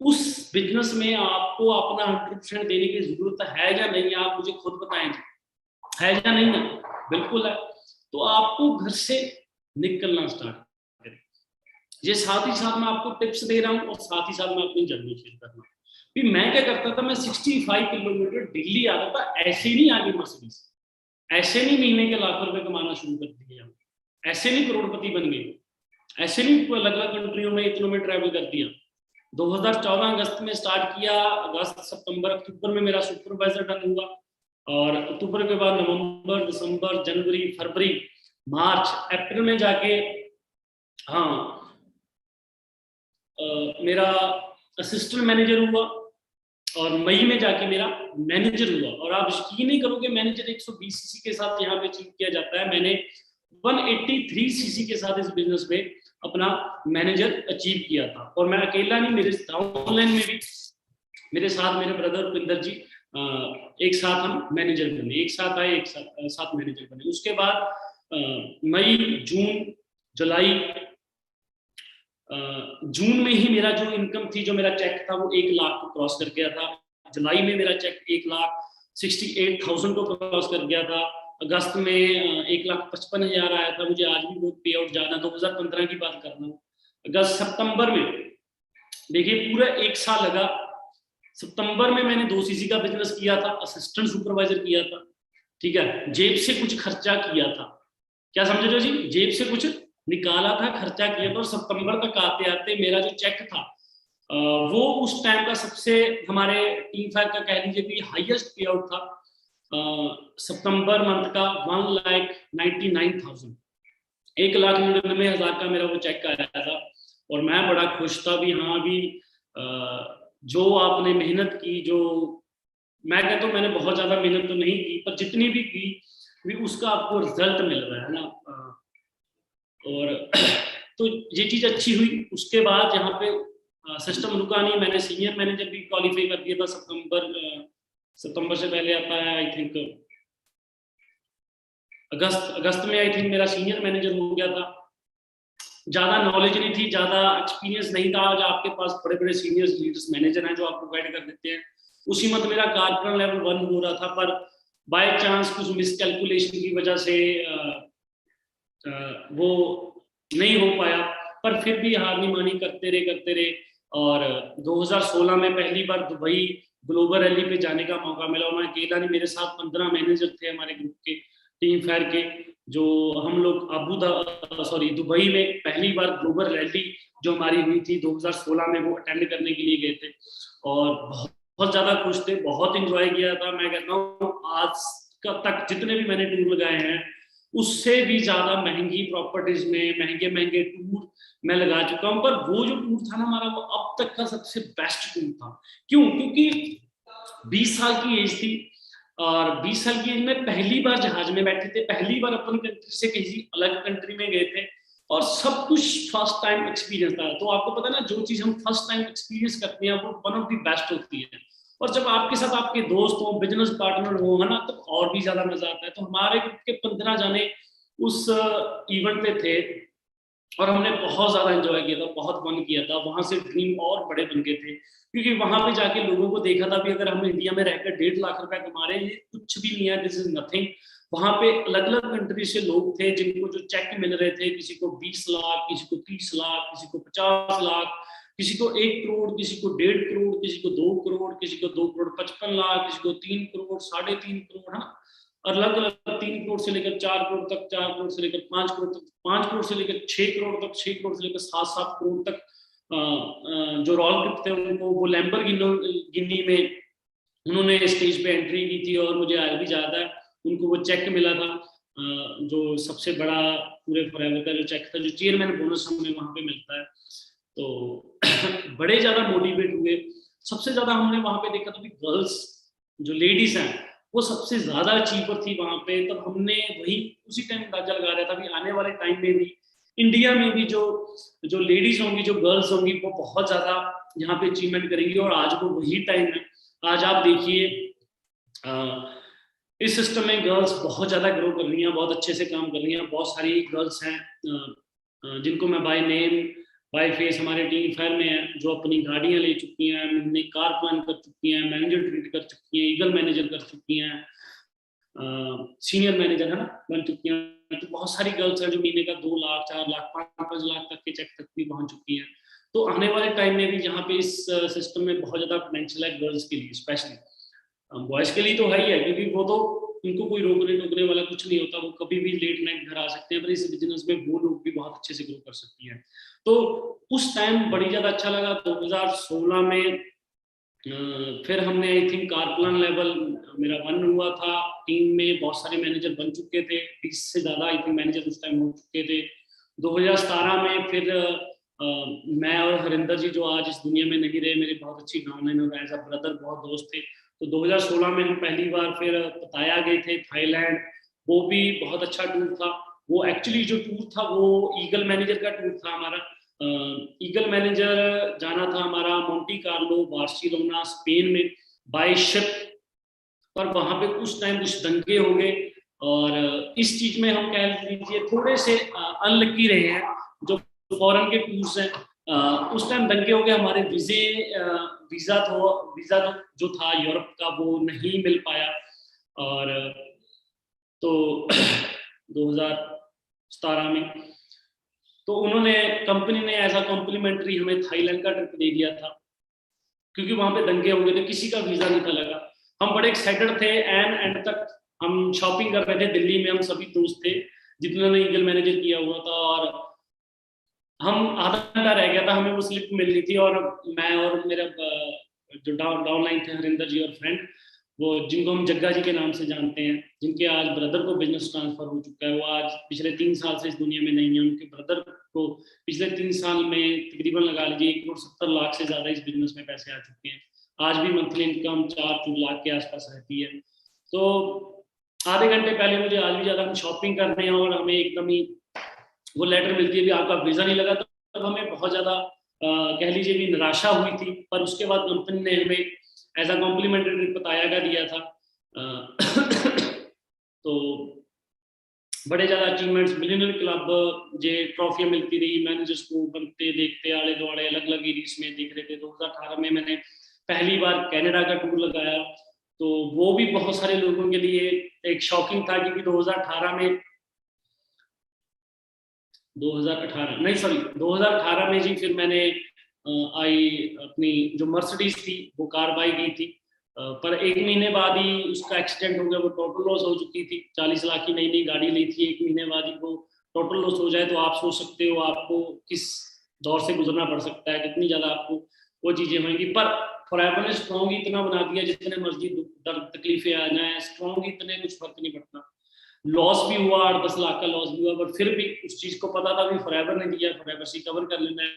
उस बिजनेस में आपको अपना 100% देने की जरूरत है या नहीं, आप मुझे खुद बताएं, है या नहीं है? बिल्कुल है। तो आपको घर से निकलना स्टार्ट करें। ये साथ ही साथ मैं आपको टिप्स दे रहा हूँ और साथ ही साथ मैं अपनी जर्नी शेयर कर रहा हूँ। फिर मैं क्या करता था, मैं 65 किलोमीटर दिल्ली आता था, ऐसे नहीं आगे मर्सिडीज, ऐसे नहीं महीने के लाखों रुपए कमाना शुरू कर दिया, ऐसे नहीं करोड़पति बन गए, ऐसे नहीं अलग अलग कंट्रियों में इतनों में ट्रैवल कर दिया। 2014 अगस्त में स्टार्ट किया, अगस्त सितंबर अक्टूबर में मेरा सुपरवाइजर डन हुआ, और अक्टूबर के बाद नवंबर, दिसंबर, जनवरी, फरवरी, मार्च, अप्रैल में जाके हाँ मेरा असिस्टेंट मैनेजर हुआ, और मई में जाके मेरा मैनेजर हुआ। और आप यकीन नहीं करोगे, मैनेजर 120 सीसी के साथ यहाँ पे अचीव किया जाता है, मैंने 183 सीसी के साथ इस बिजनेस में अपना मैनेजर अचीव किया था। और मैं अकेला नहीं, मेरे डाउनलाइन में भी मेरे साथ मेरे ब्रदर उपिंदर जी एक साथ हम मैनेजर बने, एक साथ आए, एक साथ मैनेजर बने। उसके बाद मई, जून, जुलाई, जून में ही मेरा जो इनकम थी, जो मेरा चेक था, वो 1 लाख को क्रॉस कर गया था। जुलाई में मेरा चेक 1,68,000 को क्रॉस कर गया था। अगस्त में 1,55,000 आया था। मुझे आज भी वो पे आउट जाना, 2015 की बात कर रहा हूँ। अगस्त, सितंबर में देखिए पूरा 1 साल लगा। सितंबर में मैंने 2 सीसी का बिजनेस किया था, असिस्टेंट सुपरवाइजर किया था, ठीक है, जेब से कुछ खर्चा किया था। क्या समझ रहे हो जी? जेब से कुछ निकाला था, खर्चा किया था। और सितंबर तक आते आते मेरा जो चेक था वो उस टाइम का सबसे, हमारे टीम फाइव का कह लीजिए कि हाईएस्ट पे आउट था। सितंबर मंथ का 1,99,000, 1,99,000 का मेरा वो चेक आया था। और मैं बड़ा खुश था भी, हाँ भी जो आपने मेहनत की, जो मैं कहता हूँ मैंने बहुत ज्यादा मेहनत तो नहीं की, पर जितनी भी की भी उसका आपको रिजल्ट मिल रहा है ना। और तो ये चीज अच्छी हुई। उसके बाद यहाँ पे सिस्टम रुका नहीं, मैंने सीनियर मैनेजर भी क्वालिफाई कर दिया था। सितंबर से पहले आता है आई थिंक अगस्त में आई थिंक मेरा सीनियर मैनेजर हो गया था। ज्यादा नॉलेज नहीं थी, ज्यादा एक्सपीरियंस नहीं था। आज आपके पास बड़े बड़े सीनियर लीडर्स मैनेजर हैं जो आपको गाइड कर देते हैं। उसी मत मेरा कारपोरेट लेवल 1 हो रहा था, पर बाय चांस कुछ मिसकैलकुलेशन की वजह से वो नहीं हो पाया। पर फिर भी हार नहीं मानी, करते रहे। और 2016 में पहली बार दुबई ग्लोबल रैली पे जाने का मौका मिला। और मैं अकेला नहीं, मेरे साथ 15 मैनेजर थे हमारे ग्रुप के, टीम फेयर के, जो हम लोग दुबई में पहली बार ग्लोबल रैली जो हमारी हुई थी 2016 में, वो अटेंड करने के लिए गए थे। और बहुत ज्यादा खुश थे, बहुत इंजॉय किया था। मैं कहता हूँ आज तक जितने भी मैंने टूर लगाए हैं, उससे भी ज्यादा महंगी प्रॉपर्टीज में महंगे टूर मैं लगा चुका हूं। पर वो जो टूर था ना हमारा, वो अब तक का सबसे बेस्ट टूर था। क्यों? क्योंकि 20 साल की एज थी, और 20 साल की एज में पहली बार जहाज में बैठे थे, पहली बार अपनी कंट्री से किसी अलग कंट्री में गए थे, और सब कुछ फर्स्ट टाइम एक्सपीरियंस था। तो आपको पता है ना, जो चीज हम फर्स्ट टाइम एक्सपीरियंस करते हैं वो वन ऑफ द बेस्ट होती है। और जब आपके साथ आपके दोस्त हो, बिजनेस पार्टनर हो, है ना, तो और भी ज्यादा मजा आता है। तो हमारे ग्रुप के 15 जाने उस इवेंट पे थे और हमने बहुत ज्यादा एंजॉय किया था, बहुत फन किया था। वहां से ड्रीम और बड़े बन गए थे, क्योंकि वहां पे जाके लोगों को देखा था भी अगर हम इंडिया में रहकर 1.5 लाख रुपए कमा रहे हैं, ये कुछ भी नहीं है, दिस इज नथिंग। वहां पे अलग अलग कंट्री से लोग थे जिनको जो चेक मिल रहे थे, किसी को 20 लाख, किसी को 30 लाख, किसी को 50 लाख, किसी को 1 करोड़, किसी को 1.5 करोड़, किसी को 2 करोड़, किसी को 2 करोड़ 55 लाख, किसी को 3 करोड़, 3.5 करोड़, है ना, अलग अलग 3 करोड़ से लेकर 4 करोड़ तक, 4 करोड़ से लेकर 5 करोड़ तक, 5 करोड़ से लेकर 6 करोड़ तक, 6 करोड़ से लेकर 7 करोड़ तक। जो रॉल ग्रुप थे उनको वो लैम्बोर्गिनी में उन्होंने स्टेज पे एंट्री की थी, और मुझे आज भी याद है उनको वो चेक मिला था, जो सबसे बड़ा पूरे फॉरएवर का जो चेक था, जो चेयरमैन बोनस हमें वहां पे मिलता है। तो बड़े ज्यादा मोटिवेट हुए। सबसे ज्यादा हमने वहां पे देखा था कि गर्ल्स, जो लेडीज हैं, वो सबसे ज्यादा अचीवर थी वहां पे। तब हमने वही उसी टाइम अंदाजा लगा रहा था कि आने वाले टाइम में भी इंडिया में भी जो जो लेडीज होंगी, जो गर्ल्स होंगी, वो बहुत ज्यादा यहाँ पे अचीवमेंट करेंगी। और आज वो वही टाइम है। आज आप देखिए इस सिस्टम में गर्ल्स बहुत ज्यादा ग्रो कर रही हैं, बहुत अच्छे से काम कर रही हैं। बहुत सारी गर्ल्स हैं जिनको मैं बाय नेम बाय फेस हमारे टीम फायर में है, जो अपनी गाड़ियां ले चुकी हैं, अपनी कार प्लान कर चुकी हैं, मैनेजर ट्रीट कर चुकी हैं, ईगल मैनेजर कर चुकी हैं, सीनियर मैनेजर है ना बन चुकी हैं। तो बहुत सारी गर्ल्स हैं जो महीने का 2 लाख, 4 लाख, 5-5 लाख तक के चेक तक भी पहुंच चुकी हैं। तो आने वाले टाइम में भी यहाँ पे इस सिस्टम में बहुत ज्यादा पोटेंशियल है गर्ल्स के लिए, स्पेशली। बॉयज के लिए तो है ही है, क्योंकि वो तो उनको कोई रोकने टोकने वाला कुछ नहीं होता, वो कभी भी लेट नाइट घर आ सकते हैं। पर इस बिजनेस में वो लोग भी बहुत अच्छे से ग्रो कर सकती हैं। तो उस टाइम बड़ी ज्यादा अच्छा लगा। 2016 में फिर हमने आई थिंक कारप्लान लेवल मेरा 1 हुआ था। टीम में बहुत सारे मैनेजर बन चुके थे, 20 से ज्यादा आई थिंक मैनेजर उस टाइम हो चुके थे। 2017 में फिर मैं और हरिंदर जी, जो आज इस दुनिया में नहीं रहे, मेरे बहुत अच्छी नॉन और एज अ ब्रदर बहुत दोस्त थे। तो 2016 में हम पहली बार फिर पताया गए थे, थाईलैंड। वो भी बहुत अच्छा टूर था। वो एक्चुअली जो टूर था वो ईगल मैनेजर का टूर था हमारा। ईगल मैनेजर जाना था हमारा मोंटी कार्लो, बार्सिलोना, स्पेन में बाय शिप। पर वहां पे उस टाइम कुछ दंगे हो गए, और इस चीज में हम कह लीजिए थोड़े से अनलकी रहे हैं। जो फॉरेन के टूर्स हैं, उस टाइम दंगे हो गए, हमारे वीजा जो था यूरोप का वो नहीं मिल पाया। और तो 2017 में तो उन्होंने, कंपनी ने एज अ कॉम्प्लीमेंट्री हमें थाईलैंड का ट्रिप दे दिया था, क्योंकि वहां पे दंगे हो गए थे, किसी का वीजा नहीं था लगा। हम बड़े एक्साइटेड थे, एंड तक हम शॉपिंग कर रहे थे दिल्ली में, हम सभी दोस्त थे जिन्होंने ईगल मैनेजर किया हुआ था। और हम आधा घंटा रह गया था, हमें वो स्लिप मिलनी थी। और मैं और मेरा जो डाउनलाइन थे हरिंदर जी और फ्रेंड, वो जिनको हम जग्गा जी के नाम से जानते हैं, जिनके आज ब्रदर को बिजनेस ट्रांसफर हो चुका है, वो आज पिछले 3 साल से इस दुनिया में नहीं है। उनके ब्रदर को पिछले 3 साल में तकरीबन लगा लीजिए 1,70,00,000 से ज्यादा इस बिजनेस में पैसे आ चुके हैं। आज भी मंथली इनकम 4 लाख के आसपास रहती है। तो आधे घंटे पहले मुझे आज भी ज्यादा हम शॉपिंग कर रहे हैं और हमें एकदम ही वो लेटर मिलती है कि आपका वीजा नहीं लगा। तब हमें बहुत ज्यादा कह लीजिए भी निराशा हुई थी। पर उसके बाद कंपनी ने हमें एज अ कॉम्प्लीमेंट्री ट्रिप बताया का दिया था। तो बड़े ज्यादा अचीवमेंट्स, मिलियनर क्लब जे ट्रॉफियां मिलती रही, मैनेजर्स को बनते देखते आले दुआले अलग अलग एरियाज में दिख रहे थे। 2018 में मैंने पहली बार कनाडा का टूर लगाया, तो वो भी बहुत सारे लोगों के लिए एक शॉकिंग था, क्योंकि 2018 में 2018 में जी फिर मैंने आई अपनी जो मर्सिडीज थी वो कार बाई की थी। पर 1 महीने बाद ही उसका एक्सीडेंट हो गया, वो टोटल लॉस हो चुकी थी। 40 लाख की नई नई गाड़ी ली थी, 1 महीने बाद ही वो टोटल लॉस हो जाए तो आप सोच सकते हो आपको किस दौर से गुजरना पड़ सकता है, कितनी ज्यादा आपको वो चीजें होंगी। पर फॉरएवर ने स्ट्रॉन्ग इतना बना दिया, जितने मर्जी दर्द तकलीफें आ जाए, स्ट्रॉन्ग इतने कुछ फर्क नहीं पड़ता। लॉस भी हुआ, 8-10 लाख का लॉस भी हुआ, पर फिर भी उस चीज को पता था कि फॉरएवर ने दिया, फॉरएवर से कवर कर लेना है।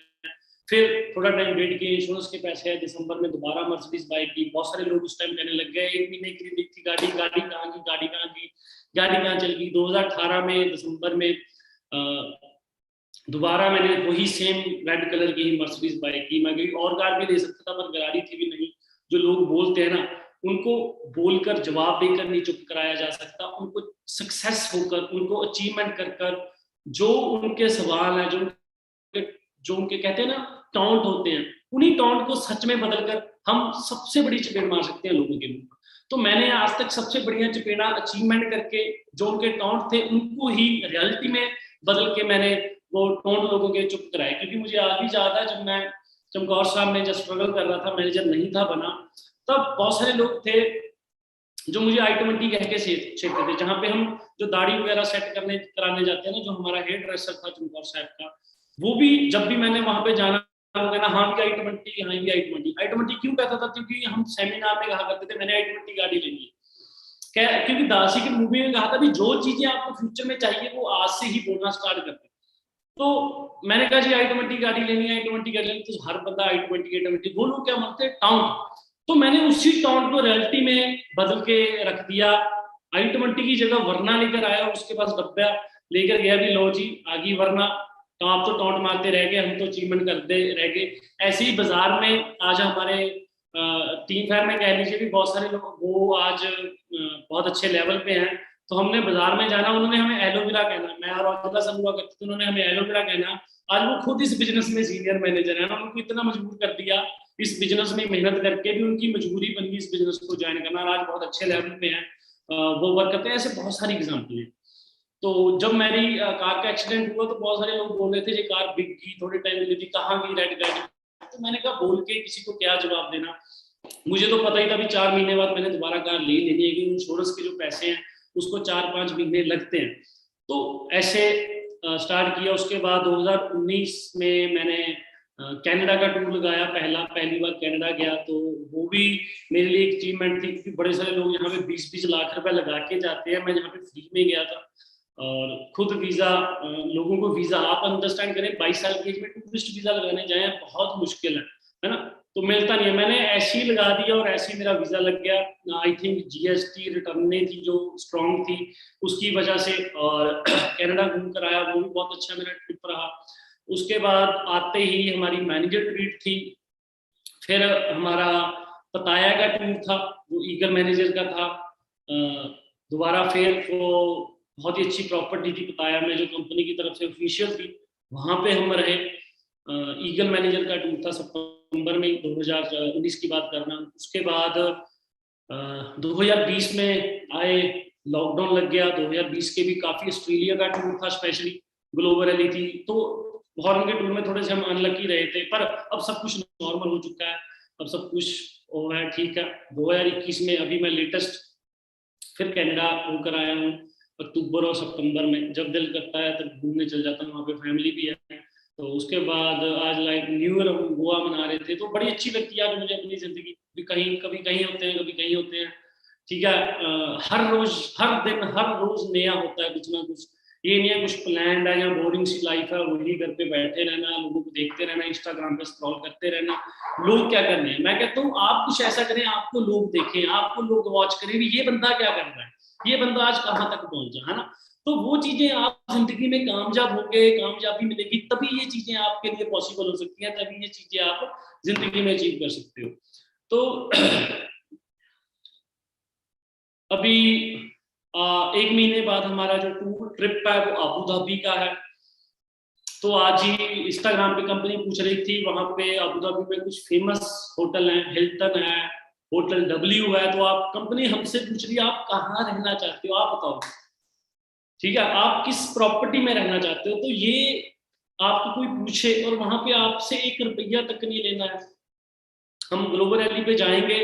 फिर थोड़ा टाइम वेट किया, इंश्योरेंस के पैसे आए, दिसंबर में दोबारा मर्सिडीज बाइक की। बहुत सारे लोग उस टाइम कहने लग गए 1 महीने के लिए थी गाड़ी, गाड़ी कहाँ की, गाड़ी कहाँ की, गाड़ी कहाँ चल गई। 2018 में दिसंबर में दोबारा मैंने वही सेम रेड कलर की मर्सिडीज बाइक की। मैं कोई और कार भी ले सकता था, पर गाड़ी थी भी नहीं, जो लोग बोलते हैं ना, उनको बोलकर जवाब देकर नहीं चुप कराया जा सकता, उनको सक्सेस होकर, उनको अचीवमेंट कर कर, जो उनके सवाल है, जो उनके कहते हैं ना टॉन्ट होते हैं, उन्हीं टॉन्ट को सच में बदलकर हम सबसे बड़ी चपेट मार सकते हैं लोगों के मुंह। तो मैंने आज तक सबसे बढ़िया चपेड़ा अचीवमेंट करके, जो उनके टॉन्ट थे उनको ही रियलिटी में बदल के मैंने वो टोंट लोगों के चुप कराए। क्योंकि मुझे आज भी याद है, जब मैं चमकौर साहब में जब स्ट्रगल कर रहा था, मैनेजर नहीं था बना, तब बहुत सारे लोग थे जो मुझे I-20 कह के छेड़ते थे, जहाँ पे हम जो दाढ़ी वगैरह सेट करने कराने जाते हैं ना, जो हमारा हेयर ड्रेसर था चमकौर साहब का, वो भी जब भी मैंने वहां पे जाना, वो कहना हाँ भी I-20, हाँ भी I-20 क्यों कहता था? क्योंकि हम सेमिनार में कहा करते थे मैंने I-20 गाड़ी लेनी है, क्योंकि दासी की मूवी में कहा था भी जो चीजें आपको फ्यूचर में चाहिए वो आज से ही बोलना स्टार्ट करते। तो मैंने कहा जी I-20 गाड़ी लेनी है, I-20 गाड़ी लेनी, तो हर बंदा I-20 वो लोग क्या मानते हैं टाउन। तो मैंने उसी टाउन को रियलिटी में बदल के रख दिया, I-20 की जगह वरना लेकर आया, उसके पास डब्बा लेकर गया भी, लो जी आ गई वरना, तो आप तो टॉन्ट मारते रह गए, हम तो अचीवमेंट करते रह गए। ऐसे ही बाजार में आज हमारे टीम फायर में कह लीजिए भी बहुत सारे लोग वो आज बहुत अच्छे लेवल पे हैं। तो हमने बाजार में जाना, उन्होंने हमें एलोवेरा कहना, मैं और औरतला सब हुआ करते थे, उन्होंने हमें एलोवेरा कहना। आज वो खुद इस बिजनेस में सीनियर मैनेजर है ना, उनको इतना मजबूर कर दिया इस बिजनेस में मेहनत करके भी, उनकी मजबूरी बन गई इस बिजनेस को ज्वाइन करना, और आज बहुत अच्छे लेवल पे हैं, वो वर्क करते हैं। ऐसे बहुत सारी एग्जाम्पल है। तो जब मेरी कार का एक्सीडेंट हुआ तो बहुत सारे लोग बोल रहे थे ये कार बिक गई, थोड़े टाइम मिली थी, कहाँ गई रेड गाड़ी? तो मैंने कहा बोल के किसी को क्या जवाब देना, मुझे तो पता ही था भी 4 महीने बाद मैंने दोबारा कार ले लेनी है, क्योंकि इंश्योरेंस के जो पैसे हैं उसको 4-5 महीने लगते हैं। तो ऐसे स्टार्ट किया। उसके बाद 2019 में मैंने कनाडा का टूर लगाया, पहली बार कनाडा गया, तो वो भी मेरे लिए एक अचीवमेंट थी, क्योंकि बड़े सारे लोग यहाँ पे 20-20 लाख रुपए लगा के जाते हैं, मैं यहाँ पे फ्री में गया था। और खुद वीजा, लोगों को वीजा, आप अंडरस्टैंड करें 22 साल की एज में टूरिस्ट वीजा लगाने जाए बहुत मुश्किल है ना, तो मिलता नहीं है। मैंने ऐसे ही लगा दिया और ऐसे ही मेरा वीजा लग गया। आई थिंक जीएसटी रिटर्न थी जो स्ट्रॉन्ग थी उसकी वजह से, और कनाडा घूम कर आया, वो भी बहुत अच्छा मेरा ट्रिप रहा। उसके बाद आते ही हमारी मैनेजर ट्रीट थी, फिर हमारा पताया का टूर था जो ईगल मैनेजर का था, दोबारा फिर वो बहुत ही अच्छी प्रॉपर्टी थी पताया में जो कंपनी की तरफ से ऑफिशियल थी, वहां पे हम रहे। ईगल मैनेजर का टूर था सितंबर में 2019 की बात करना। उसके बाद 2020 में आए, लॉकडाउन लग गया। 2020 के भी काफी ऑस्ट्रेलिया का टूर था, स्पेशली ग्लोबल रैली थी, तो फॉरेन के टूर में थोड़े से हम अनलकी रहे थे, पर अब सब कुछ नॉर्मल हो चुका है, अब सब कुछ वो है ठीक है। 2021 में अभी मैं लेटेस्ट फिर कनाडा होकर आया हूँ, अक्टूबर और सितंबर में जब दिल करता है तब घूमने चल जाता हूँ, वहाँ पे फैमिली भी है। तो उसके बाद आज लाइक न्यू ईयर हम गोवा मना रहे थे, तो बड़ी अच्छी लगती है आज मुझे अपनी जिंदगी, भी कहीं कभी कहीं होते हैं, कभी कहीं होते हैं, ठीक है। हर रोज, हर दिन, हर रोज नया होता है कुछ ना कुछ, ये नहीं है कुछ प्लान है या बोरिंग सी लाइफ है, वही घर पे बैठे रहना, लोगों को देखते रहना, इंस्टाग्राम पे स्क्रॉल करते रहना, लोग क्या कर रहे हैं। मैं कहता हूँ आप कुछ ऐसा करें, आपको लोग देखें, आपको लोग वॉच करें भी, ये बंदा क्या कर रहा है, ये बंदा आज कहाँ तक पहुंचा, है ना। तो वो चीजें आप जिंदगी में कामयाब होंगे, कामयाबी मिलेगी, तभी ये चीजें आपके लिए पॉसिबल हो सकती हैं, तभी ये चीजें आप जिंदगी में अचीव कर सकते हो। तो अभी 1 महीने बाद हमारा जो टूर ट्रिप है वो अबू धाबी का है। तो आज ही इंस्टाग्राम पे कंपनी पूछ रही थी, वहां पे अबू धाबी में कुछ फेमस होटल हैं, हिल्टन है, होटल डब्ल्यू है, तो आप कंपनी हमसे पूछ रही है आप कहाँ रहना चाहते हो, आप बताओ, ठीक है, आप किस प्रॉपर्टी में रहना चाहते हो। तो ये आपको कोई पूछे और वहां पे आपसे 1 रुपया तक नहीं लेना है। हम ग्लोबल रैली पे जाएंगे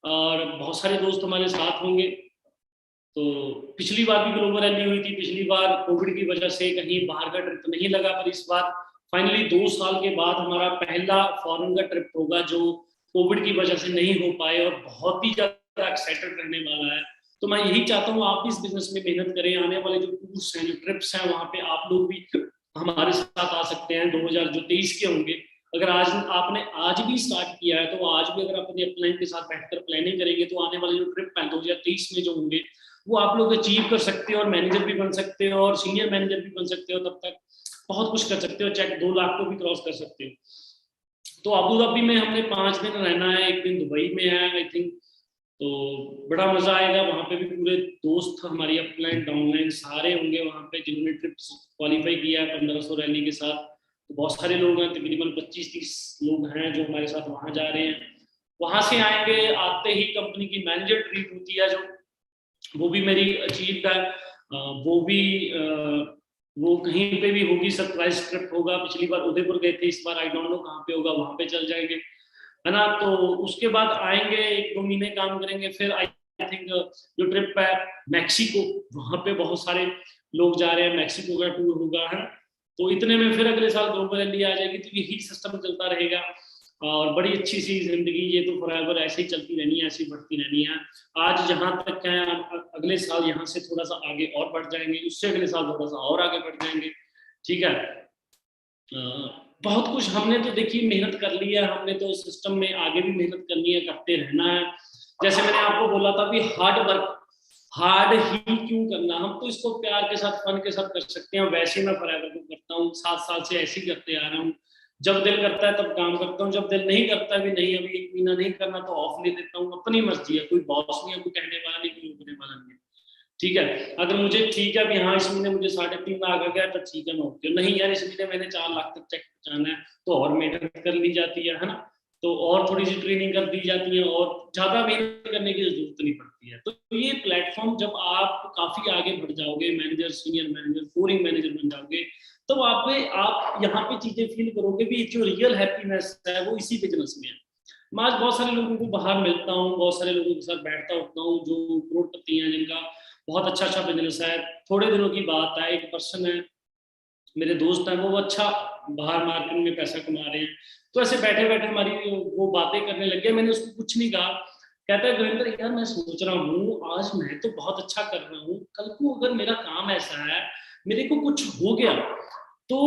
और बहुत सारे दोस्त हमारे साथ होंगे। तो पिछली बार भी ग्लोबल रैली हुई थी, पिछली बार कोविड की वजह से कहीं बाहर का ट्रिप नहीं लगा, पर इस बार फाइनली 2 साल के बाद हमारा पहला फॉरेन का ट्रिप होगा जो कोविड की वजह से नहीं हो पाए, और बहुत ही ज्यादा एक्साइटेड रहने वाला है। तो मैं यही चाहता हूँ आप इस बिजनेस में मेहनत करें, आने वाले जो टूर्स हैं, जो ट्रिप्स हैं, वहां पे आप लोग भी हमारे साथ आ सकते हैं। 2023 के होंगे, अगर आज आपने आज भी स्टार्ट किया है तो आज भी अगर अपने अपलाइन के साथ बैठकर प्लानिंग करेंगे तो आने वाले जो ट्रिप है 2023 में जो होंगे वो आप लोग अचीव कर सकते हो, और मैनेजर भी बन सकते हो, और सीनियर मैनेजर भी बन सकते हो, तब तक बहुत कुछ कर सकते हो, चेक 2 लाख को भी क्रॉस कर सकते हो। तो अबू धाबी में हमने 5 दिन रहना है, 1 दिन दुबई में है आई थिंक। तो बड़ा मजा आएगा वहां पे भी। पूरे दोस्त हमारी अपलाइन डाउनलाइन सारे होंगे वहां पे जिन्होंने ट्रिप्स क्वालिफाई किया है 1500 रैली के साथ। तो बहुत सारे लोग हैं, तकरीबन 25-30 लोग हैं जो हमारे साथ वहां जा रहे हैं। वहां से आएंगे, आते ही कंपनी की मैनेजर ट्रीट होती है जो, वो भी मेरी अचीव है। वो भी वो कहीं पे भी होगी, सरप्राइज ट्रिप होगा। पिछली बार उदयपुर गए थे, इस बार आई डोंट नो कहाँ पे होगा, वहां पे चल जाएंगे, है ना। तो उसके बाद आएंगे, 1-2 महीने काम करेंगे, फिर आई थिंक जो ट्रिप है मैक्सिको, वहां पे बहुत सारे लोग जा रहे हैं, मैक्सिको का टूर होगा, है। तो इतने में फिर अगले साल ग्लोबल इंडिया आ जाएगी। तो यही सिस्टम चलता रहेगा और बड़ी अच्छी सी जिंदगी ये तो फॉरएवर ऐसे ही चलती रहनी है, ऐसी बढ़ती रहनी है। आज जहां तक है, अगले साल यहाँ से थोड़ा सा आगे और बढ़ जाएंगे, उससे अगले साल थोड़ा सा और आगे बढ़ जाएंगे, ठीक है। बहुत कुछ हमने तो देखिए मेहनत कर ली है, हमने तो सिस्टम में आगे भी मेहनत करनी है, करते रहना है। जैसे मैंने आपको बोला था भी हार्ड वर्क, हार्ड ही क्यों करना, हम तो इसको प्यार के साथ फन के साथ कर सकते हैं। वैसे मैं फॉरएवर को करता हूँ, 7 साल से ऐसे ही करते आ रहा हूँ। जब दिल करता है तब काम करता हूँ, जब दिल नहीं करता भी नहीं अभी 1 महीना नहीं करना तो ऑफ ले देता हूँ। अपनी मर्जी है, कोई बॉस नहीं है, कोई कहने वाला नहीं, कोई रोकने वाला नहीं है, ठीक है। अगर मुझे ठीक है भी हाँ इस महीने मुझे 3.5 लाख आ गया तो ठीक है मैं ओके, नहीं यार इस महीने मैंने 4 लाख तक चेक पहुंचाना है तो और मेहनत कर ली जाती है ना। तो और थोड़ी सी ट्रेनिंग कर दी जाती है और ज्यादा मेहनत करने की जरूरत नहीं पड़ती है। तो ये प्लेटफॉर्म जब आप काफी आगे बढ़ जाओगे, manager, senior manager, pouring manager बन जाओगे, तो आप यहाँ पे चीजें फील करोगे भी जो रियल हैप्पीनेस है वो इसी बिजनेस में है। मैं आज बहुत सारे लोगों को बाहर मिलता हूँ, बहुत सारे लोगों के साथ बैठता उठता हूँ जो करोड़पति हैं, जिनका बहुत अच्छा अच्छा बिजनेस है। थोड़े दिनों की बात है, एक पर्सन है मेरे दोस्त हैं, वो अच्छा बाहर मार्केट में पैसा कमा रहे हैं। तो ऐसे बैठे बैठे हमारी वो बातें करने लग गए, मैंने उसको कुछ नहीं कहा। कहता है गुरिंदर यार मैं सोच रहा हूँ आज मैं तो बहुत अच्छा कर रहा हूँ, कल को अगर मेरा काम ऐसा है, मेरे को कुछ हो गया तो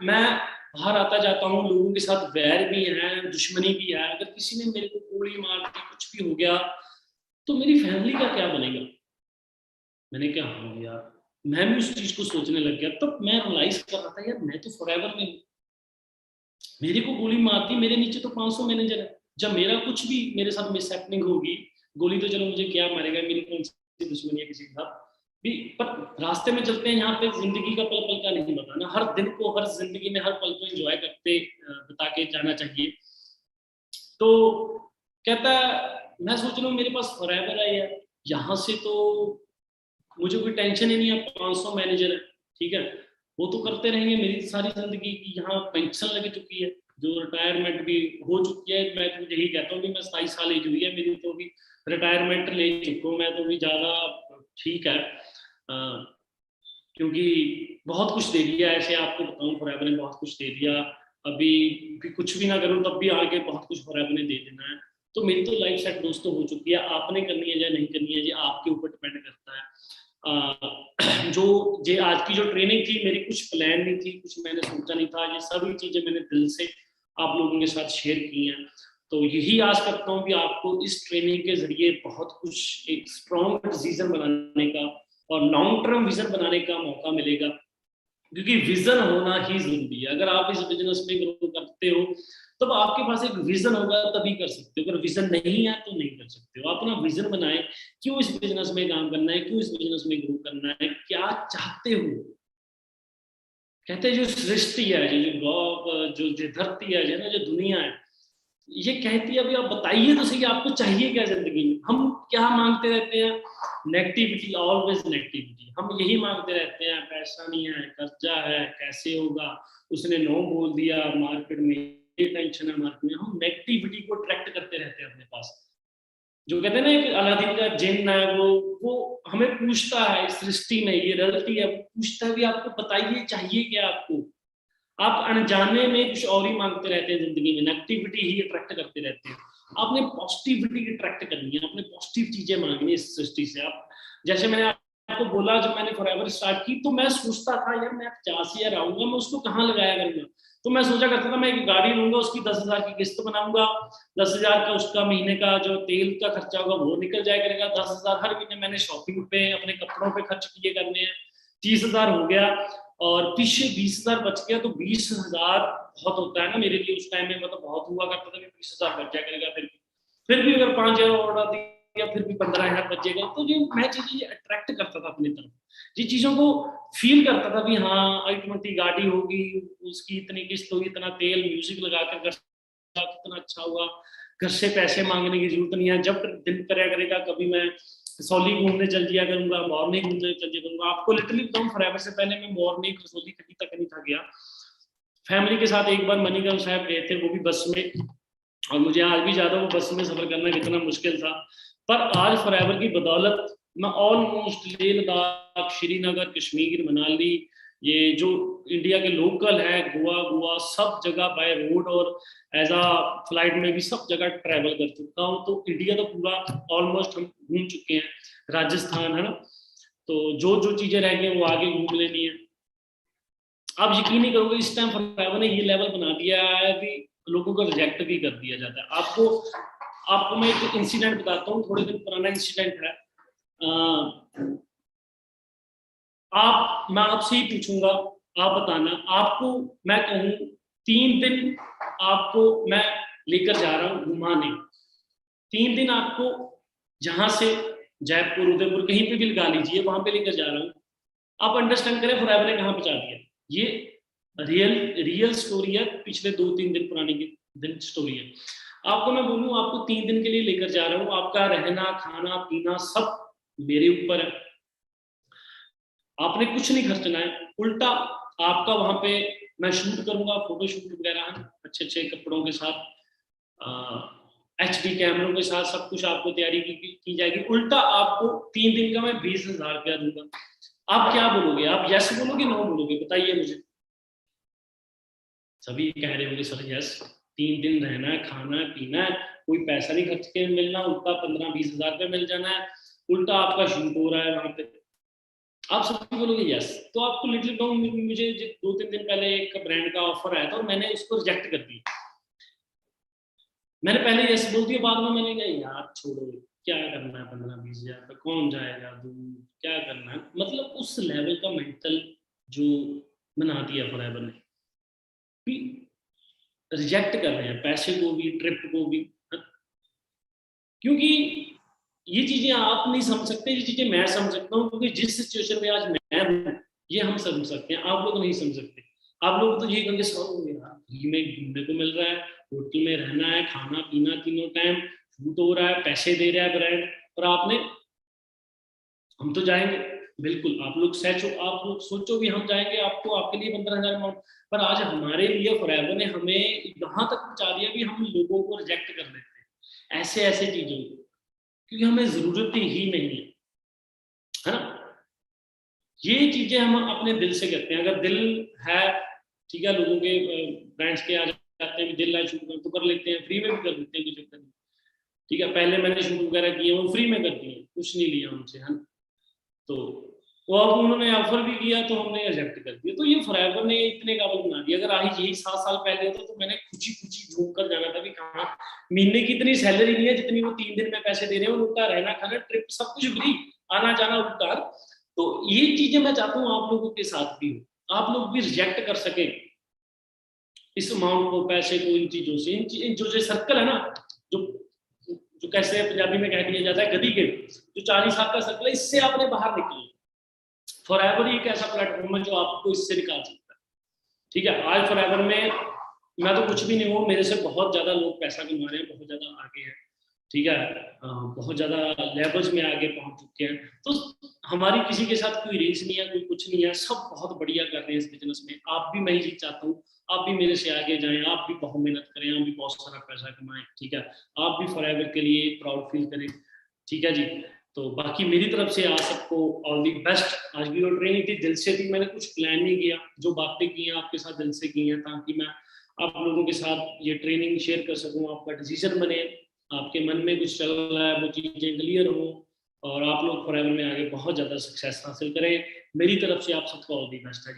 मैं बाहर आता जाता हूँ, लोगों के साथ वैर भी है, दुश्मनी भी है, अगर किसी ने मेरे को गोली मार दी, कुछ भी हो गया तो मेरी फैमिली का क्या बनेगा। मैंने कहा हाँ यार, मैं भी उस चीज को सोचने लग गया। तब मैं रियलाइज कर रहा था यार मैं तो फॉरएवर में हूँ, मेरे को गोली मार दी, मेरे नीचे तो 500 मैनेजर है। जब मेरा कुछ भी मेरे साथ मिस हैपनिंग होगी, गोली तो चलो मुझे क्या मारेगा, मेरी कौन सी दुश्मनी है किसी के साथ भी, पर रास्ते में चलते हैं यहाँ पे जिंदगी का पल पल का नहीं बताना, हर दिन को, हर जिंदगी में हर पल को एंजॉय करते बता के जाना चाहिए। तो कहता है मैं सोच रहा हूँ मेरे पास फॉरएवर है यार, यहाँ से तो मुझे कोई टेंशन ही नहीं है, 500 मैनेजर है, ठीक है, वो तो करते रहेंगे। मेरी सारी जिंदगी की यहाँ पेंशन लग चुकी है, जो रिटायरमेंट भी हो चुकी है। मैं तो यही कहता हूँ कि मैं 27 साल एज हुई है मेरी, तो भी रिटायरमेंट ले चुका हूँ मैं, तो भी ज्यादा ठीक है। क्योंकि बहुत कुछ दे दिया, ऐसे आपको बताऊं फॉरएवर ने बहुत कुछ दे दिया। अभी भी कुछ भी ना करूं तब भी आगे बहुत कुछ फॉरएवर ने दे देना है। तो मेरी तो लाइफ सेट दोस्तों हो चुकी है, आपने करनी है या नहीं करनी है, ये आपके ऊपर डिपेंड करता है। जो जे आज की जो ट्रेनिंग थी मेरी कुछ प्लान नहीं थी, कुछ मैंने सोचा नहीं था, ये सभी चीजें मैंने दिल से आप लोगों के साथ शेयर की हैं। तो यही आस करता हूँ कि आपको इस ट्रेनिंग के जरिए बहुत कुछ एक स्ट्रॉन्ग डिसीजन बनाने का और लॉन्ग टर्म विजन बनाने का मौका मिलेगा, क्योंकि विजन होना ही जरूरी है। अगर आप इस बिजनेस में ग्रो करते हो तब आपके पास एक विजन होगा तभी कर सकते हो, अगर विजन नहीं है तो नहीं कर सकते हो। अपना विजन बनाए, क्यों इस बिजनेस में काम करना है, क्यों इस बिजनेस में ग्रो करना है, क्या चाहते हो। कहते हैं जो सृष्टि है, जो धरती है, जो ना जो दुनिया है, ये कहती है अभी आप बताइए तो सही आपको चाहिए क्या जिंदगी में। हम क्या मांगते रहते हैं, नेगेटिविटी, ऑलवेज नेगेटिविटी। हम यही मांगते रहते हैं, पैसा नहीं है, कर्जा है, कैसे होगा, उसने नो बोल दिया मार्केट में, ये टेंशन है मार्केट में। हम नेगेटिविटी को अट्रैक्ट करते रहते हैं अपने पास। जो कहते हैं ना एक अलादीन का जिन्न है, वो हमें पूछता है, इस सृष्टि में ये रियलिटी है, वो पूछता है भी आपको बताइए चाहिए क्या आपको। आप अनजाने में कुछ और ही मांगते रहते हैं जिंदगी में, नेगेटिविटी ही अट्रैक्ट करते रहते हैं। आपने पॉजिटिविटी अट्रैक्ट करनी है, आपने पॉजिटिव चीजें मांगनी है इस सृष्टि से। आप जैसे मैंने आपको बोला, जब मैंने फॉरएवर स्टार्ट की तो मैं सोचता था यार मैं 50,000 आऊंगा, मैं उसको कहाँ लगाया करूंगा। तो मैं सोचा करता था मैं एक गाड़ी लूंगा, उसकी 10,000 की किस्त बनाऊंगा, 10,000 का उसका महीने का जो तेल का खर्चा होगा वो निकल जाया करेगा, 10,000 हर महीने मैंने शॉपिंग पे, अपने कपड़ों पे खर्च किए करने हैं, 30,000 हो गया। और पीछे 20,000 बच गया, तो 20,000 बहुत होता है ना मेरे लिए उस टाइम में, मतलब बहुत हुआ करता था कि 20,000 बच जाया करेगा, फिर भी अगर 5,000 ऑर्डर दिया फिर भी 15,000 बचेगा। तो ये मैं चीजें अट्रैक्ट करता था अपनी तरफ, ये चीजों को फील करता था भी हाँ अल्टीमेटली गाड़ी होगी, उसकी इतनी किस्त होगी, इतना तेल, म्यूजिक लगाकर कितना अच्छा हुआ, घर से पैसे मांगने की जरूरत नहीं है, जब दिल करेगा कभी मैं कसौली घूमने चल दिया करूंगा, मॉर्निंग घूमने चल दिया करूंगा। आपको लिटरली बताऊं, फॉरएवर से पहले मैं मॉर्निंग कसौली कहीं तक नहीं था गया। फैमिली के साथ एक बार मणिकरण साहब गए थे, वो भी बस में, और मुझे आज भी ज्यादा वो बस में सफर करना कितना मुश्किल था। पर आज फॉरएवर की बदौलत मैं ऑलमोस्ट लेह लद्दाख, श्रीनगर, कश्मीर, मनाली, ये जो इंडिया के लोकल है, गोवा सब जगह बाय रोड और एज आ फ्लाइट में भी सब जगह ट्रैवल कर चुका हूँ। तो इंडिया तो पूरा ऑलमोस्ट हम घूम चुके हैं, राजस्थान है ना, तो जो जो चीजें रह गई वो आगे घूम लेनी है। आप यकीन नहीं करोगे, इस टाइम फॉरएवर ने ये लेवल बना दिया है कि लोगों को रिजेक्ट भी कर दिया जाता है। आपको मैं एक इंसिडेंट बताता हूँ, थोड़े दिन पुराना इंसिडेंट है। मैं आपसे ही पूछूंगा, आप बताना, आपको मैं कहूँ 3 दिन आपको मैं लेकर जा रहा हूँ घुमाने, 3 दिन आपको जहां से जयपुर, उदयपुर, कहीं पे भी लगा लीजिए, वहां पे लेकर जा रहा हूँ। आप अंडरस्टैंड करें फॉरएवर ने कहां पहुंचा दिया। ये रियल स्टोरी है, पिछले 2-3 दिन पुरानी दिन स्टोरी है। आपको मैं बोलूं, आपको 3 दिन के लिए लेकर जा रहा हूँ, आपका रहना, खाना, पीना सब मेरे ऊपर है, आपने कुछ नहीं खर्चना है। उल्टा आपका वहां पे मैं शूट करूंगा, फोटो शूट वगैरह अच्छे अच्छे कपड़ों के साथ, HD कैमरों के साथ सब कुछ आपको तैयारी की जाएगी। उल्टा आपको 3 दिन का मैं 20,000 रुपया दूंगा। आप क्या बोलोगे? आप यस बोलोगे, नो बोलोगे? बताइए मुझे। सभी कह रहे होंगे सर यस, 3 दिन रहना है, खाना पीना है, कोई पैसा नहीं खर्च के मिलना, उल्टा 15-20,000 रुपये मिल जाना है, उल्टा आपका शूट हो रहा है वहां पे, आप सभी बोलोगे यस। तो आपको लिटिल डाउन, मुझे 2-3 दिन पहले एक ब्रांड का ऑफर आया था और मैंने उसको रिजेक्ट कर दिया। मैंने पहले यस बोल दिया, बाद में मैंने कहा यार छोड़ो, क्या करना है 15-20,000 पे, कौन जाएगा दूर, क्या करना है। मतलब उस लेवल का मेंटल जो बना दिया फॉरएवर ने, रिजेक्ट कर रहे हैं पैसे को भी, ट्रिप को भी, क्योंकि ये चीजें आप नहीं समझ सकते, ये चीजें मैं समझ सकता हूँ, क्योंकि जिस सिचुएशन में आज मैं हूँ ये हम समझ सकते हैं, आप लोग नहीं समझ सकते। आप लोग तो ये कहेंगे सर यार फ्री में घूमने को मिल रहा है, होटल में रहना है, खाना पीना तीनों टाइम, शूट हो रहा है, पैसे दे रहा है ब्रांड, और आपने, हम तो जाएंगे बिल्कुल, आप लोग सोचो भी हम जाएंगे, आपको आपके लिए 15,000 अमाउंट, पर आज हमारे लिए फॉरएवर ने हमें यहाँ तक पहुंचा दिया कि हम लोगों को रिजेक्ट कर देते हैं ऐसे ऐसे चीजों को, क्योंकि हमें जरूरत ही नहीं है ना। ये चीजें हम अपने दिल से करते हैं, अगर दिल है, ठीक है, लोगों के ब्रांड्स के आ जाते हैं, दिल है शूट तो कर लेते हैं, फ्री में भी कर लेते हैं, कुछ नहीं, ठीक है। पहले मैंने शूट वगैरह किए, वो फ्री में कर दिए, कुछ नहीं लिया उनसे, है ना। तो वो अब उन्होंने ऑफर भी किया तो हमने रिजेक्ट कर दिया। तो ये फॉरएवर ने इतने काबिल बना दिया, अगर आज यही 7 साल पहले होता तो मैंने खुशी खुशी झूम कर जाना था भी कहाँ, महीने की इतनी सैलरी नहीं है जितनी वो 3 दिन में पैसे दे रहे हैं, उल्टा रहना खाना ट्रिप सब कुछ फ्री, आना जाना उल्टा। तो ये चीजें मैं चाहता हूँ आप लोगों के साथ भी हो, आप लोग भी रिजेक्ट कर सके इस अमाउंट को, पैसे को, इन चीजों से, इन जो सर्कल है ना, जो जो कैसे पंजाबी में कह दिया जाता है गधी के, जो 40 साल का सर्कल है, इससे आपने बाहर निकलो। फॉरएवर ही एक ऐसा प्लेटफॉर्म है जो आपको इससे निकाल सकता है, ठीक है। आज फॉरएवर में मैं तो कुछ भी नहीं हूँ, मेरे से बहुत ज्यादा लोग पैसा कमा रहे हैं, बहुत ज्यादा आगे हैं, ठीक है, बहुत ज्यादा लेवल्स में आगे पहुंच चुके हैं। तो हमारी किसी के साथ कोई रेस नहीं है, कोई कुछ नहीं है, सब बहुत बढ़िया कर रहे हैं इस बिजनेस में। आप भी, मैं ही चाहता हूँ आप भी मेरे से आगे जाएं, आप भी बहुत मेहनत करें, आप भी बहुत सारा पैसा कमाएं, ठीक है। आप भी फॉरएवर के लिए प्राउड फील करें, ठीक है जी। तो बाकी मेरी तरफ से आप सबको ऑल दी बेस्ट। आज की जो ट्रेनिंग थी दिल से थी, मैंने कुछ प्लान नहीं किया, जो बातें की हैं आपके साथ दिल से की हैं, ताकि मैं आप लोगों के साथ ये ट्रेनिंग शेयर कर सकूं, आपका डिसीजन बने, आपके मन में कुछ चल रहा है वो चीजें क्लियर हो, और आप लोग फॉरएवर में आगे बहुत ज्यादा सक्सेस हासिल करें। मेरी तरफ से आप सबको ऑल दी बेस्ट है जी।